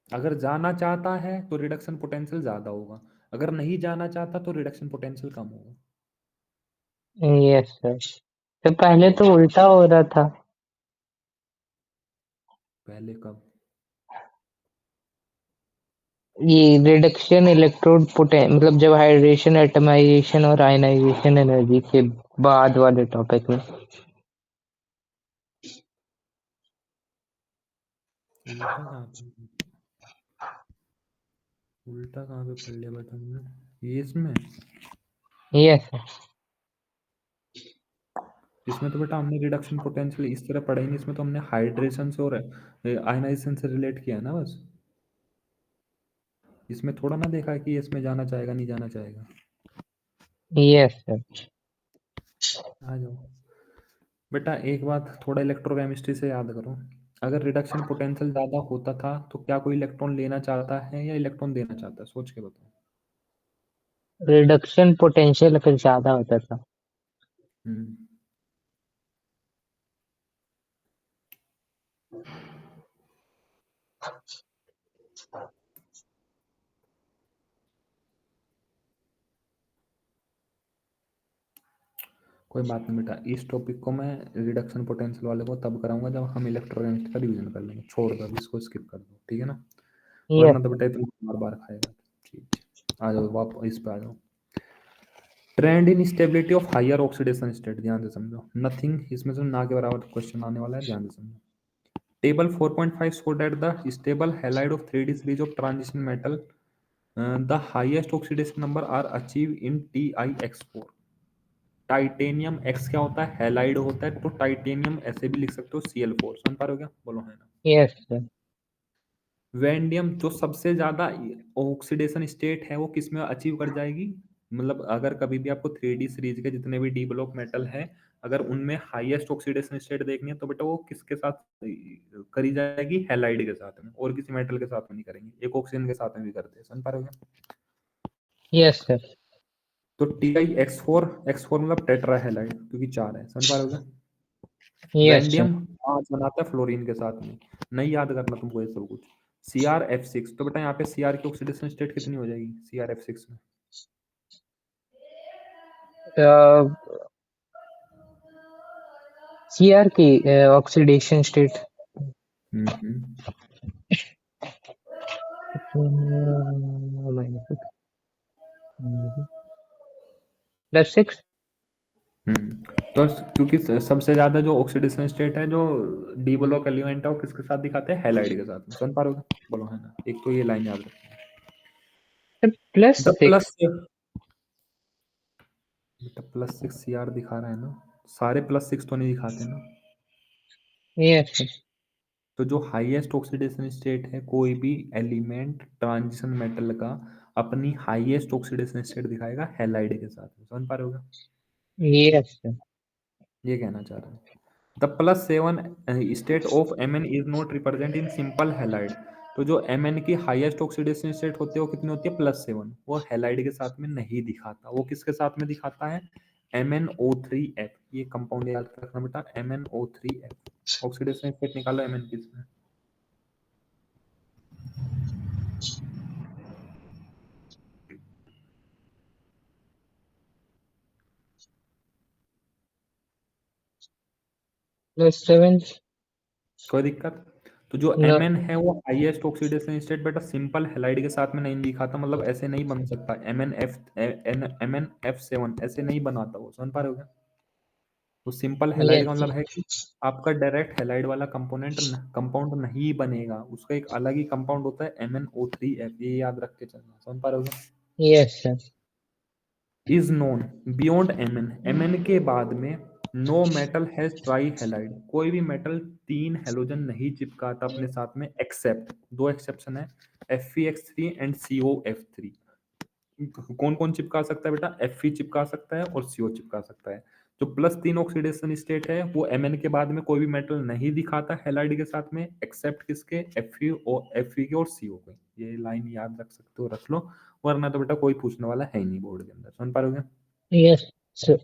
अगर जाना चाहता है तो रिडक्शन पोटेंशियल ज्यादा होगा, अगर नहीं जाना चाहता तो रिडक्शन पोटेंशियल कम होगा। Yes sir. तो पहले तो उल्टा हो रहा था। पहले कब? ये रिडक्शन इलेक्ट्रोड मतलब जब हाइड्रेशन एटमाइजेशन और आयनाइजेशन एनर्जी के बाद वाले टॉपिक में। उल्टा कहाँ पे? उल्टा कहाँ पे पढ़ लिया बेटा हमने ये इसमें? Yes sir. इसमें तो बेटा हमने रिडक्शन पोटेंशियल इस तरह पढ़ा ही नहीं, इसमें तो हमने हाइड्रेशन से और आयनाइजेशन से रिलेट किया है ना बस। इसमें थोड़ा ना देखा है कि इसमें जाना चाहेगा नहीं जाना चाहेगा। Yes, sir. आ जाओ बेटा, एक बात थोड़ा इलेक्ट्रोकेमिस्ट्री से याद करो। अगर रिडक्शन पोटेंशियल ज्यादा होता था तो क्या कोई इलेक्ट्रॉन लेना चाहता है या इलेक्ट्रॉन देना चाहता है, सोच के बताओ। रिडक्शन पोटेंशियल फिर ज्यादा होता था। हम्म, कोई बात नहीं बेटा, इस टॉपिक को मैं रिडक्शन पोटेंशियल वाले को तब कराऊंगा जब हम इलेक्ट्रोकेमिस्ट्री का रिवीजन कर लेंगे। छोड़ दो अभी, इसको स्किप कर दो, ठीक है ना, Yes, वरना तो बेटा तुम बार बार खाएगा। ठीक है, आ जाओ वापस इस पे आ जाओ। Trend in stability of higher oxidation state, ध्यान से समझो। नथिंग, इसमें से ना के बराबर क्वेश्चन आने वाला है, ध्यान से समझो। Table 4.5 showed that the stable halide of 3D series of transition metal, the highest oxidation number are achieved in TiX4। Titanium x क्या होता है, हैलाइड होता है, तो टाइटेनियम ऐसे भी लिख सकते हो Cl4। समझ पा रहे हो क्या, बोलो है ना। yes, sir. वैंडियम जो सबसे ज्यादा ऑक्सीडेशन स्टेट है वो किस में अचीव कर जाएगी, मतलब अगर कभी भी आपको 3D सीरीज के जितने भी डी ब्लॉक मेटल है, अगर उनमें हाईएस्ट ऑक्सीडेशन स्टेट देखनी है तो बेटा वो किसके साथ करी जाएगी, हैलाइड के साथ में, और किसी मेटल के साथ में नहीं करेंगे, एक ऑक्सीजन के साथ में भी करते हैं। समझ पा रहे हो क्या। Yes, sir. तो Ti X4 मतलब टेट्रा हैलाइड, क्योंकि 4 है। समझ पा रहे हो क्या। Yes, sir. वैंडियम 5 बनाता है फ्लोरीन के साथ में, नहीं याद करना तुमको ये सब कुछ। CrF6, तो बेटा यहाँ पे Cr की ऑक्सीडेशन स्टेट कितनी हो जाएगी CrF6 में। Uh, Cr की ऑक्सीडेशन स्टेट हम्म +6। तो क्योंकि सबसे ज्यादा जो ऑक्सीडेशन स्टेट है जो डी ब्लॉक एलिमेंट है वो किसके साथ दिखाते हैं, हैलाइड के साथ में। समझ पा रहे हो, बोलो है ना, एक तो ये लाइन याद रखो। द +6। प्लस +6 Cr दिखा रहा है ना, सारे +6 तो नहीं दिखाते ना। Yes, sir. तो जो हाईएस्ट ऑक्सीडेशन स्टेट है कोई भी एलिमेंट ट्रांजिशन मेटल का, अपनी हाईएस्ट ऑक्सीडेशन स्टेट दिखाएगा हैलाइड के साथ में। समझ पा रहे हो, Yes, sir. ये कहना चाह रहा है। The +7 state of Mn is not represent in simple halide. तो जो Mn की हाईएस्ट ऑक्सीडेशन स्टेट होती है वो कितनी होती है, +7। वो हैलाइड के साथ में नहीं दिखाता, वो किसके साथ में दिखाता है, MnO3F। ये कंपाउंड याद रखना बेटा, MnO3F। ऑक्सीडेशन स्टेट निकालो Mn की इसमें। +7। कोई दिक्कत। तो जो No. Mn है वो हाईएस्ट ऑक्सीडेशन स्टेट बेटा सिंपल हैलाइड के साथ में नहीं दिखाता, मतलब ऐसे नहीं बन सकता। MnF7 ऐसे नहीं बनाता वो। समझ पा रहे हो क्या। तो सिंपल हैलाइड का Yes, मतलब है कि आपका डायरेक्ट हैलाइड वाला कंपाउंड नहीं बनेगा, उसका एक अलग ही कंपाउंड होता है MnO3F। ये याद रख के चलना। समझ पा रहे हो क्या। yes, sir. Is known beyond Mn के बाद में no metal has trihalide. कोई भी मेटल 3 हेलोजन नहीं चिपकाता अपने साथ में, एक्सेप्ट 2 एक्सेप्शन है, Fe(X3) एंड COF3। कौन कौन चिपका सकता है बेटा, Fe चिपका सकता है और CO चिपका सकता है। जो +3 ऑक्सीडेशन स्टेट है वो Mn के बाद में कोई भी मेटल नहीं दिखाता हैलाइड के साथ में, एक्सेप्ट किसके, Fe के और CO के। ये लाइन याद रख सकते हो, रख लो, वरना तो बेटा कोई पूछने वाला है ही नहीं बोर्ड के अंदर। समझ पा रहे हो क्या? Yes, sir.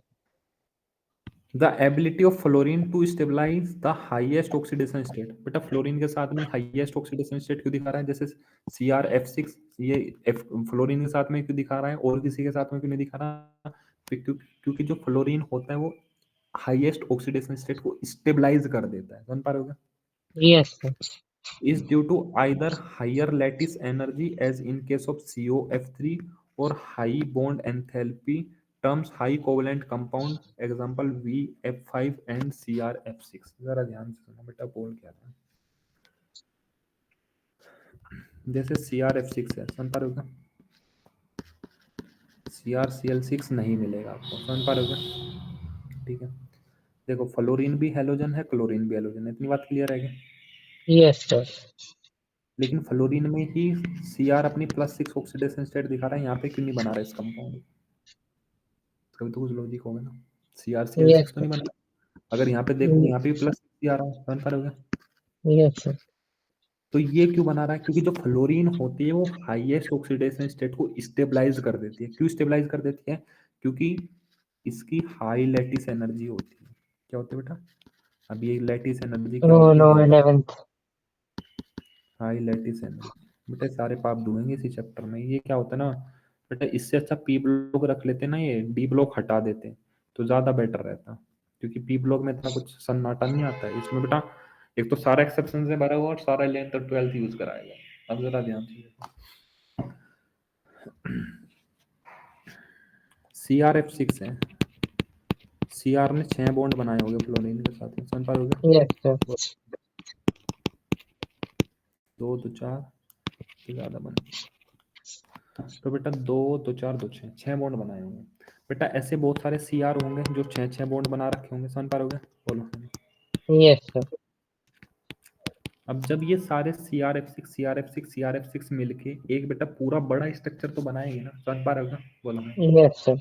The ability of fluorine to stabilise the highest oxidation state. बेटा फ्लोरीन के साथ में हाईएस्ट ऑक्सीडेशन स्टेट क्यों दिखा रहा है, जैसे CrF6, ये फ्लोरीन के साथ में क्यों दिखा रहा है और किसी के साथ में क्यों नहीं दिखा रहा, क्योंकि जो फ्लोरीन होता है वो हाईएस्ट ऑक्सीडेशन स्टेट को स्टेबलाइज कर देता है। समझ पा रहे हो क्या। Yes, sir. is due to either higher lattice energy as in case of COF3 or high bond enthalpy terms high covalent compound, example VF5 and CrF6। जरा ध्यान से सुनो बेटा, बोल क्या रहा है। जैसे CrF6 है, समझ पा रहे हो क्या, CrCl6 नहीं मिलेगा आपको। समझ पा रहे हो क्या, ठीक है। देखो फ्लोरीन भी हेलोजन है, क्लोरीन भी हेलोजन है, इतनी बात क्लियर है क्या। Yes, sir. लेकिन फ्लोरीन में ही Cr अपनी +6 ऑक्सीडेशन स्टेट दिखा रहा है, यहाँ पे क्यों नहीं बना रहा इस कंपाउंड? कभी तो कुछ लॉजिक होगा ना। CrCl6 Yes, तो नहीं बना, अगर यहाँ पे देखो यहाँ पे +6 आ रहा है, समझ पा रहे हो क्या? yes, sir. तो ये क्यों बना रहा है? क्योंकि जो फ्लोरीन होती है वो हाईएस्ट ऑक्सीडेशन स्टेट को स्टेबलाइज कर देती है। क्यों स्टेबलाइज कर देती है? क्योंकि इसकी हाई लैटिस एनर्जी होती है। क्या होती है बेटा? अब ये लैटिस एनर्जी क्या Oh होती है no, ध्यान। 11th. हाई लैटिस एनर्जी, बेटा सारे पाप धोएंगे इसी चैप्टर में। ये क्या होता है ना बेटा, इससे अच्छा पी ब्लॉक रख लेते ना, ये डी ब्लॉक हटा देते तो ज्यादा बेटर रहता, क्योंकि पी ब्लॉक में इतना कुछ सन्नाटा नहीं आता है इसमें बेटा। एक तो सारा एक्सेप्शन से भरा हुआ और सारा 11th और 12th यूज कराएगा। अब जरा ध्यान से CrF6 है, Cr ने 6 बॉन्ड बनाए होंगे फ्लोरीन के साथ, समझ पा रहे हो? Yes, sir. 2 2 4 ज्यादा बने, तो बेटा 2 2 4 2 6 6 बॉन्ड बनाए होंगे बेटा। ऐसे बहुत सारे Cr होंगे जो 6 बॉन्ड बना रखे होंगे, समझ पा रहे हो? बोलो। Yes, sir. अब जब ये सारे CrF6 मिलके एक बेटा पूरा बड़ा स्ट्रक्चर तो बनाएंगे ना, समझ पा रहे हो? बोलो। Yes, sir.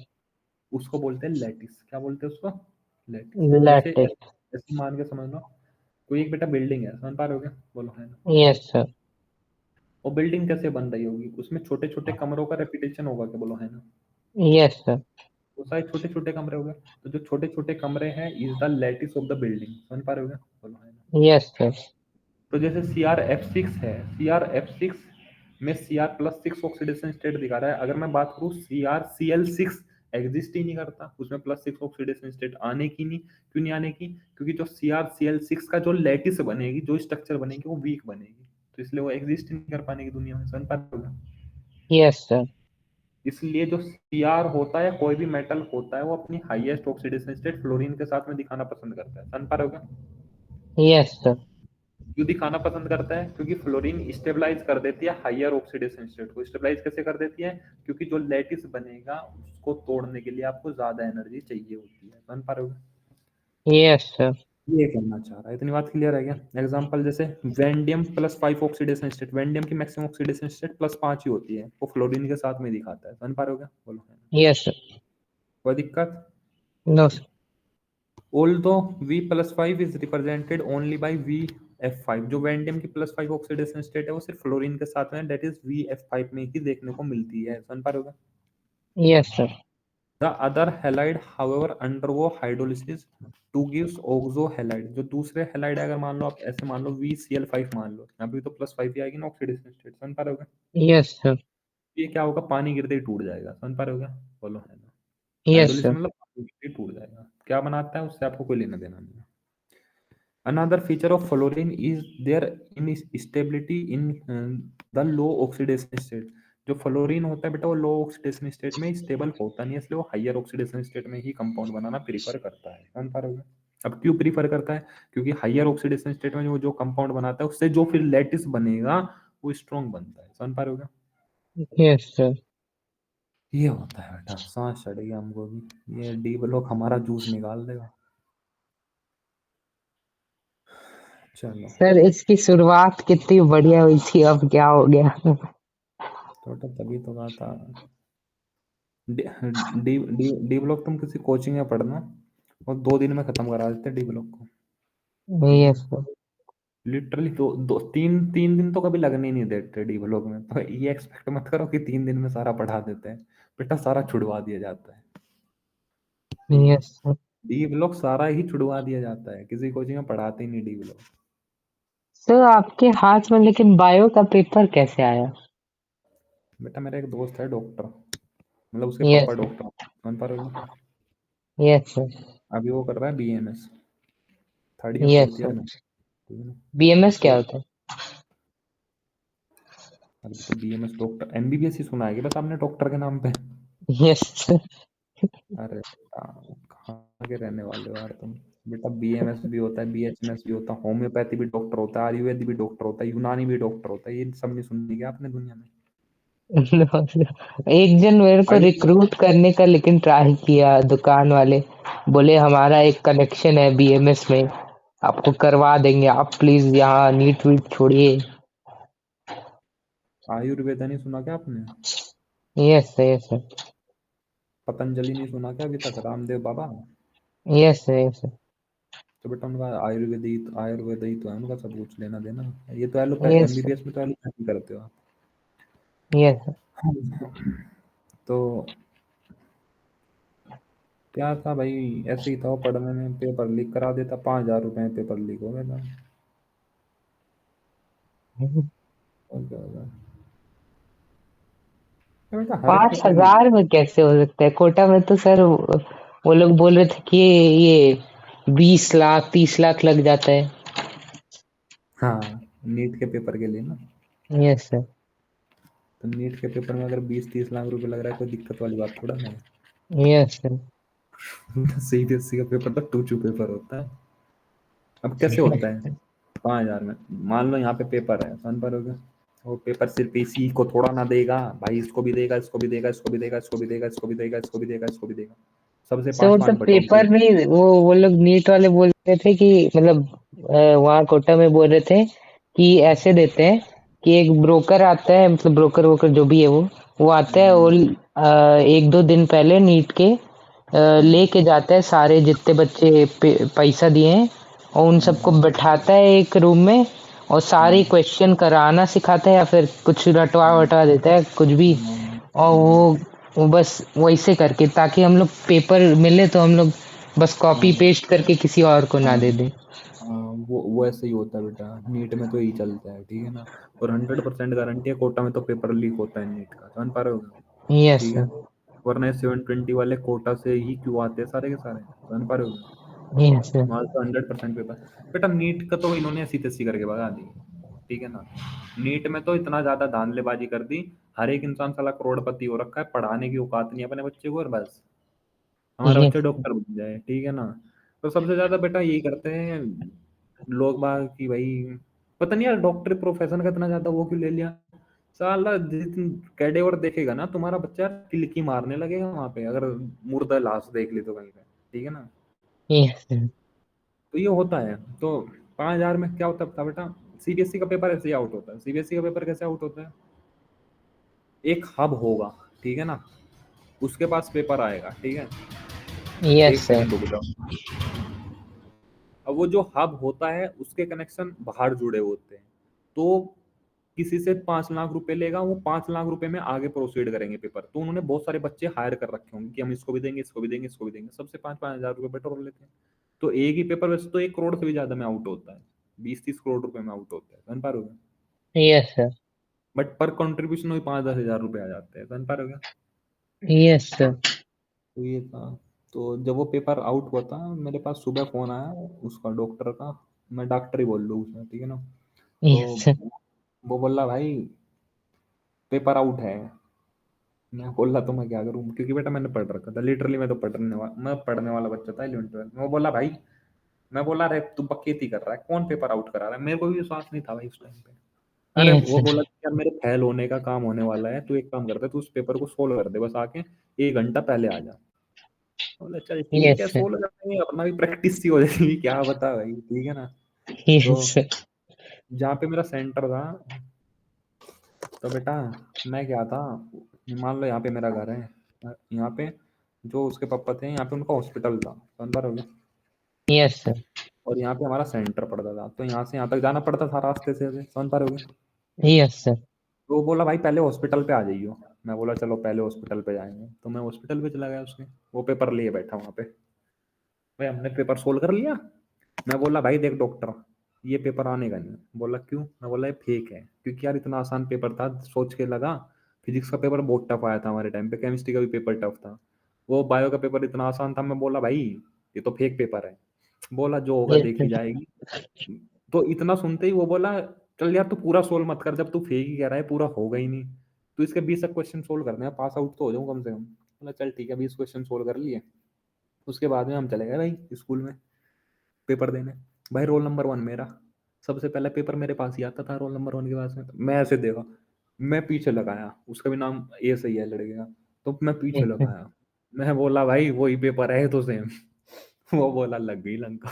उसको बोलते हैं लैटिस। क्या बोलते हैं उसको? लैटिस। जैसे Lattice. ऐसे मान के समझ लो, कोई एक बेटा बिल्डिंग है, समझ पा रहे हो क्या? बोलो है ना। Yes, sir. वो बिल्डिंग कैसे बन रही होगी? उसमें छोटे छोटे कमरों का रेपिटेशन होगा, क्या बोलो है ना। Yes, sir. वो सारे छोटे छोटे कमरे हो गए, तो जो छोटे छोटे कमरे हैं is the lattice of the building, समझ पा रहे हो क्या? बोलो है ना। Yes, sir. तो जैसे CrF6 है, CrF6 में Cr+6 ऑक्सीडेशन स्टेट दिखा रहा है। अगर मैं बात करूँ CrCl6 एग्जिस्ट ही नहीं करता, उसमें +6 ऑक्सीडेशन स्टेट आने की नहीं। क्यों नहीं आने की? क्योंकि जो CrCl6 का जो लैटिस बनेगी, जो स्ट्रक्चर बनेगी वो वीक बनेगी, तो इसलिए वो एग्जिस्ट नहीं कर पाने की दुनिया में, समझ पा रहे हो? Yes, sir. इसलिए जो Cr होता है, कोई भी मेटल होता है, वो अपनी हाईएस्ट ऑक्सीडेशन स्टेट फ्लोरीन के साथ में दिखाना पसंद करता है, समझ पा रहे हो क्या? Yes, sir. क्यों दिखाना पसंद करता है? क्योंकि फ्लोरीन स्टेबलाइज कर देती है हायर ऑक्सीडेशन स्टेट को। स्टेबलाइज कैसे कर देती है? क्योंकि जो लैटिस बनेगा उसको तोड़ने के लिए आपको ज्यादा एनर्जी चाहिए होती है, समझ पा रहे हो? Yes, sir. ये कहना चाह रहा है। इतनी बात क्लियर है क्या? एग्जांपल जैसे वेंडियम +5 ऑक्सीडेशन स्टेट, वेंडियम की मैक्सिमम ऑक्सीडेशन स्टेट +5 ही होती है, वो फ्लोरीन के साथ में दिखाता है, समझ पा रहे हो क्या? बोलो। Yes, sir. कोई दिक्कत? No, sir. Although V+5 is represented only by VF5, जो वेंडियम की +5 ऑक्सीडेशन स्टेट है वो सिर्फ फ्लोरीन के साथ में डेट इज VF5 में ही देखने को मिलती है, समझ पा रहे हो? Yes, sir. The other halide however undergo hydrolysis two gives oxo halide. जो दूसरे हैलाइड अगर मान लो आप ऐसे मान लो VCl5 मान लो, यहाँ पे तो +5 ही आएगी ना ऑक्सीडेशन स्टेट, समझ पा रहे हो? Yes, sir. ये क्या होगा? पानी गिरते ही टूट जाएगा, समझ पा रहे हो? बोलो है ना। Yes, hydrolysis sir. मतलब पानी गिरते ही टूट जाएगा। क्या बनाता है उससे आपको कोई लेना देना नहीं है। Another feature of fluorine is their instability in the low oxidation state। जो फ्लोरीन होता है बेटा वो लो ऑक्सीडेशन स्टेट में स्टेबल होता नहीं है, इसलिए वो हायर ऑक्सीडेशन स्टेट में ही कंपाउंड बनाना प्रीफर करता है, समझ पा रहे हो? अब क्यों प्रीफर करता है? क्योंकि हायर ऑक्सीडेशन स्टेट में जो जो कंपाउंड बनाता है उससे जो फिर लैटिस बनेगा वो स्ट्रॉन्ग बनता है, समझ पा रहे हो? Yes, sir. ये होता है बेटा, सांस चढ़ेगी हमको भी, ये डी ब्लॉक हमारा जूस निकाल देगा। चलो सर इसकी शुरुआत कितनी बढ़िया हुई थी, अब क्या हो गया? तो तभी तो कहा था D D D D block तुम किसी कोचिंग में पढ़ना और 2 दिन में खत्म करा देते डी ब्लॉक को, ठीक है? Yes, sir. लिटरली दो दो तीन 3 दिन तो कभी लगने ही नहीं देते डी ब्लॉक में, तो ये एक्सपेक्ट मत करो कि 3 दिन में सारा पढ़ा देते हैं, बेटा सारा छुड़वा दिया जाता है, ठीक है? Yes, sir. डी ब्लॉक सारा ही छुड़वा दिया जाता है, किसी कोचिंग में पढ़ाते ही नहीं डी ब्लॉक। सर आपके हाथ में लेकिन बायो का पेपर कैसे आया? बेटा मेरा एक दोस्त है डॉक्टर, मतलब उसके Yes, पापा sir. डॉक्टर, समझ पा रहे हो? Yes, sir. अभी वो कर रहा है BMS, 3rd year Yes, 4th year sir. में, ठीक है ना? BMS क्या तो होता है? अभी तो BMS डॉक्टर MBBS ही सुना है कि बस आपने डॉक्टर के नाम पे। Yes, sir. अरे कहाँ के रहने वाले हो यार तुम? बेटा BMS भी होता है, BHMS भी होता है, होम्योपैथी भी डॉक्टर होता है, आयुर्वेद भी डॉक्टर होता है, यूनानी भी डॉक्टर होता है, ये सब नहीं सुननी क्या आपने दुनिया में? No, sir. एक जन मेरे को आयु रिक्रूट करने का लेकिन ट्राई किया, दुकान वाले बोले हमारा एक कनेक्शन है BMS में, आपको करवा देंगे, आप प्लीज यहाँ नीट वीट छोड़िए। आयुर्वेदा नहीं सुना क्या आपने? Yes sir, yes sir, Patanjali नहीं सुना क्या अभी तक, Ramdev Baba? Yes sir, yes sir, तो बेटा उनका आयुर्वेद ही तो है उनका सब कुछ लेना देना। ये तो यस सर, एमबीबीएस में तो एलोपैथी करते हो यस सर। आप। तो क्या था भाई, ऐसे ही था वो पढ़ने में, पेपर लीक करा देता, 5,000 रुपए में पेपर लीक हो गया था। और क्या होगा? क्या बेटा हर एक पांच पेपर लीक। हजार में कैसे हो सकता है? कोटा में तो सर वो लोग बोल रहे थे कि ये 20 लाख 30 लाख लग जाता है। हाँ, नीट के पेपर के लिए ना। यस सर, तो नीट के पेपर में अगर 20-30 लाख रुपए लग रहा है, कोई दिक्कत वाली बात थोड़ा ना है। यस सर, सीबीएसई का पेपर तो टूचू पेपर होता है। अब कैसे होता है 5,000 में? मान लो यहाँ पे पेपर है, सन पर हो गया, वो पेपर सिर्फ इसी को थोड़ा ना देगा भाई, इसको भी देगा, इसको भी देगा, इसको भी देगा, इसको भी देगा, इसको भी देगा, इसको भी देगा, इसको भी देगा, सबसे सर पाँच वो पाँच सब बटोर पेपर देगा। नहीं, वो लोग नीट वाले बोल रहे थे कि मतलब वहाँ कोटा में बोल रहे थे कि ऐसे देते हैं कि एक ब्रोकर आता है, मतलब ब्रोकर वोकर जो भी है वो आता है और हम्म, 1-2 दिन पहले नीट के हम्म, लेके जाता है सारे जितने बच्चे पैसा दिए हैं और उन सबको हम्म, बैठाता है एक रूम में और सारे हम्म, क्वेश्चन कराना सिखाता है या फिर कुछ रटवा हम्म, वटवा देता है कुछ भी। हम्म, और हम्म, वो बस वैसे करके ताकि हम लोग पेपर मिले तो हम लोग बस कॉपी हम्म, पेस्ट करके किसी और को ना दे हम्म। दे। हाँ, वो ऐसे ही होता है बेटा, नीट में तो यही चलता है, ठीक है ना। और 100% गारंटी है कोटा में तो पेपर लीक होता है नीट का, जान पा रहे हो? यस ठीक है। सर, वरना ये 720 वाले कोटा से ही क्यों आते हैं सारे के सारे, जान पा रहे हो? यस सर, वहाँ तो 100% पेपर। बेटा नीट का तो इन्होंने ऐसी तैसी करके भगा दी, ठीक है ना। नीट में तो इतना ज्यादा धांधलेबाजी कर दी, हर एक इंसान साला करोड़पति हो रखा है, पढ़ाने की औकात नहीं है अपने बच्चे को, और बस हमारा बच्चा यस डॉक्टर बन जाए, ठीक है ना। तो सबसे ज्यादा बेटा यही करते हैं लोग बाग की भाई, पता नहीं यार डॉक्टर प्रोफेशन का इतना ज्यादा वो क्यों ले लिया। साला जितन कैडेवर देखेगा ना तुम्हारा बच्चा, किलकी मारने लगेगा वहां पे, अगर मुर्दा लाश देख ली तो कहीं पे, ठीक है ना। यस सर, तो ये होता है। तो 5,000 में क्या होता था बेटा, सीबीएसई का पेपर ऐसे ही आउट होता है। सीबीएसई का पेपर कैसे आउट होता है, एक हब होगा, ठीक है ना, उसके पास पेपर आएगा, ठीक है। यस एक सर, सेकंड रुक जाओ। अब वो जो हब होता है उसके कनेक्शन बाहर जुड़े होते हैं, तो किसी से 5 लाख रुपए लेगा, वो 5 लाख रुपए में आगे प्रोसीड करेंगे पेपर। तो उन्होंने बहुत सारे बच्चे हायर कर रखे होंगे कि हम इसको भी देंगे, इसको भी देंगे, इसको भी देंगे, सबसे 5-5 हजार रुपए पेट्रोल लेते हैं। तो एक ही पेपर वैसे तो 1 करोड़ से भी ज्यादा में आउट होता है, 20-30 करोड़ रुपए में आउट होता है, समझ पा रहे हो? यस सर, बट पर कंट्रीब्यूशन वही 5-10 हजार रुपए आ जाते हैं, समझ पा रहे हो क्या? यस सर, तो ये था। तो जब वो पेपर आउट हुआ था, मेरे पास सुबह फोन आया उसका, डॉक्टर का, मैं डॉक्टर ही बोल लूँ उसे, ठीक है ना। तो यस सर, वो बोला भाई पेपर आउट है। मैं बोला तो मैं क्या करूँ, क्योंकि बेटा मैंने पढ़ रखा था लिटरली, मैं पढ़ने वाला बच्चा था 11th 12th में। वो बोला भाई, मैं बोला अरे तू बकैती कर रहा है, कौन पेपर आउट करा रहा है, मेरे को भी विश्वास नहीं था भाई उस टाइम पे। अरे यस वो सर, बोला यार मेरे फेल होने का काम होने वाला है, तू एक काम करता है, तू उस पेपर को सोल्व कर दे बस आके, 1 घंटा पहले आ जा। बोला चल ठीक यस है, सर, सोल्व करेंगे, अपना भी प्रैक्टिस सी हो जाएगी, क्या बता भाई, ठीक है ना। तो यस सर, जहाँ पे मेरा सेंटर था, तो बेटा मैं क्या था, मान लो यहाँ पे मेरा घर है, यहाँ पे जो उसके पापा थे, यहाँ पे उनका हॉस्पिटल था, समझ रहे हो? यस सर, और यहाँ पे हमारा सेंटर पड़ता था, तो यहाँ से यहाँ तक जाना पड़ता था रास्ते से, समझ पा रहे हो? यस सर, तो वो बोला भाई पहले हॉस्पिटल पे आ जाइयो। मैं बोला चलो पहले हॉस्पिटल पे जाएंगे, तो मैं हॉस्पिटल पे चला गया उसके, वो पेपर लिए बैठा वहाँ पे। भाई हमने पेपर सोल्व कर लिया। मैं बोला भाई देख डॉक्टर, ये पेपर आने का नहीं। बोला क्यों? मैं बोला ये फेक है, क्योंकि यार इतना आसान पेपर था, सोच के लगा। फिजिक्स का पेपर बहुत टफ आया था हमारे टाइम पे, केमिस्ट्री का भी पेपर टफ था, वो बायो का पेपर इतना आसान था। मैं बोला भाई ये तो फेक पेपर है। बोला जो होगा यस देखी सर, जाएगी। तो इतना सुनते ही वो बोला चल यार तू पूरा सोल्व मत कर, जब तू फेक ही कह रहा है, पूरा होगा ही नहीं, तो इसके 20 क्वेश्चन सोल्व करने हैं, पास आउट तो हो जाऊँ कम से कम। बोला चल ठीक है, 20 क्वेश्चन सोल्व कर लिए। उसके बाद में हम चले गए भाई स्कूल में पेपर देने। भाई रोल नंबर 1 मेरा, सबसे पहले पेपर मेरे पास ही आता था रोल नंबर 1 के पास में। मैं ऐसे देखा, मैं पीछे लगाया, उसका भी नाम ए सही है लड़के का, तो मैं पीछे यस सर, लगाया। मैं बोला भाई वही पेपर है तो सेम। वो बोला लग गई लंका।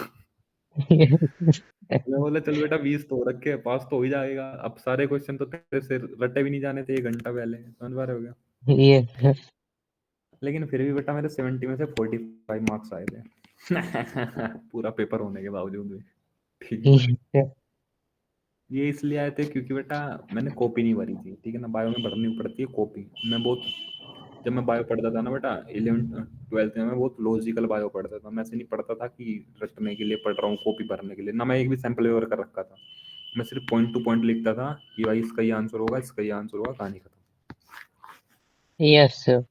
मैं बोला चल बेटा 20 तो हो रखे हैं, पास तो हो ही जाएगा। अब सारे क्वेश्चन तो तेरे से रटे भी नहीं जाने थे 1 घंटा पहले, समझ पा रहे हो क्या? Yes, लेकिन फिर भी बेटा मेरे 70 में से 45 मार्क्स आए थे। पूरा पेपर होने के बावजूद भी। ठीक है। yes, ये इसलिए आए थे क्योंकि बेटा मैंने कॉपी नहीं भरी थी, ठीक है ना, बायो में भरनी पड़ती है कॉपी। मैं बहुत, जब मैं बायो पढ़ता था ना बेटा 11th 12th में, मैं बहुत लॉजिकल बायो पढ़ता था। मैं ऐसे नहीं पढ़ता था कि रटने के लिए पढ़ रहा हूँ, कॉपी भरने के लिए ना। मैं एक भी सैंपल पेपर कर रखा था। मैं सिर्फ पॉइंट टू पॉइंट लिखता था कि भाई इसका ये आंसर होगा, इसका ये आंसर होगा, कहानी खत्म। yes, sir.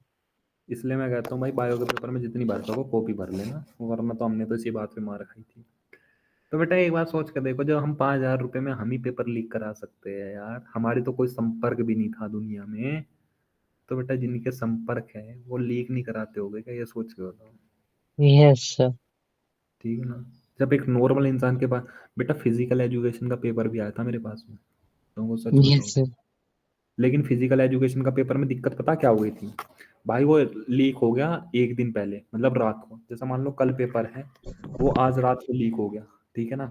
इसलिए मैं कहता हूँ भाई बायो के पेपर में जितनी भर सको कॉपी भर लेना, वरना तो हमने तो इसी बात पे मार खाई थी। तो बेटा एक बात सोच कर देखो, जब हम 5,000 रुपये में हम ही पेपर लीक करा सकते हैं यार, हमारी तो कोई संपर्क भी नहीं था दुनिया में, तो बेटा जिनके संपर्क है वो लीक नहीं कराते होगे क्या, ये सोच के बताओ। Yes, sir. ठीक है ना। जब एक नॉर्मल इंसान के पास, बेटा फिजिकल एजुकेशन का पेपर भी आया था मेरे पास में, तुमको सच बताओ Yes, तो। sir. लेकिन फिजिकल एजुकेशन का पेपर में दिक्कत पता क्या हो गई थी भाई, वो लीक हो गया एक दिन पहले, मतलब रात को। जैसा मान लो कल पेपर है, वो आज रात को लीक हो गया, ठीक है ना।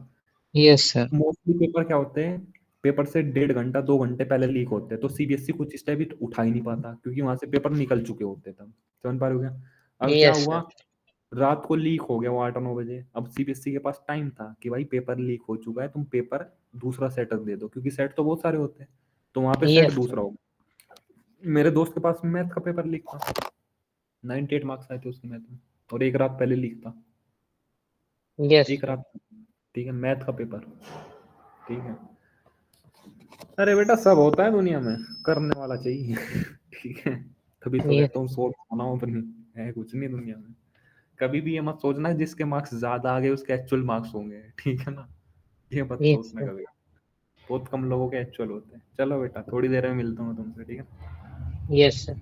Yes, sir. मोस्टली पेपर क्या होते हैं, पेपर से 1.5 घंटा 2 घंटे पहले लीक होते हैं, तो सीबीएसई कुछ स्टेप भी उठा ही नहीं पाता क्योंकि वहां से पेपर निकल चुके होते हैं तब। समझ पा रहे हो क्या? अब क्या Yes, हुआ, sir. रात को लीक हो गया वो 8-9 बजे। अब सीबीएसई के पास टाइम था कि भाई पेपर लीक हो चुका है, तुम पेपर दूसरा सेट दे दो, क्योंकि सेट तो बहुत सारे होते हैं, तो वहां पे सेट Yes, sir. दूसरा होगा। मेरे दोस्त के पास मैथ का पेपर लीक था, 98 मार्क्स आए थे उसके मैथ में, और एक रात पहले लीक था, Yes, एक sir. रात। ठीक है, मैथ का पेपर। ठीक है। अरे बेटा सब होता है दुनिया में, करने वाला चाहिए। ठीक है। तभी तो Yes, कहता हूँ सोच बनाओ अपनी, है कुछ नहीं दुनिया में। कभी भी ये मत सोचना जिसके मार्क्स ज्यादा आ गए उसके एक्चुअल मार्क्स होंगे, ठीक है ना, ये मत yes, सोचना sir. कभी। बहुत कम लोगों के एक्चुअल होते हैं। चलो बेटा थोड़ी देर में मिलता हूँ तुमसे, ठीक है। Yes, sir.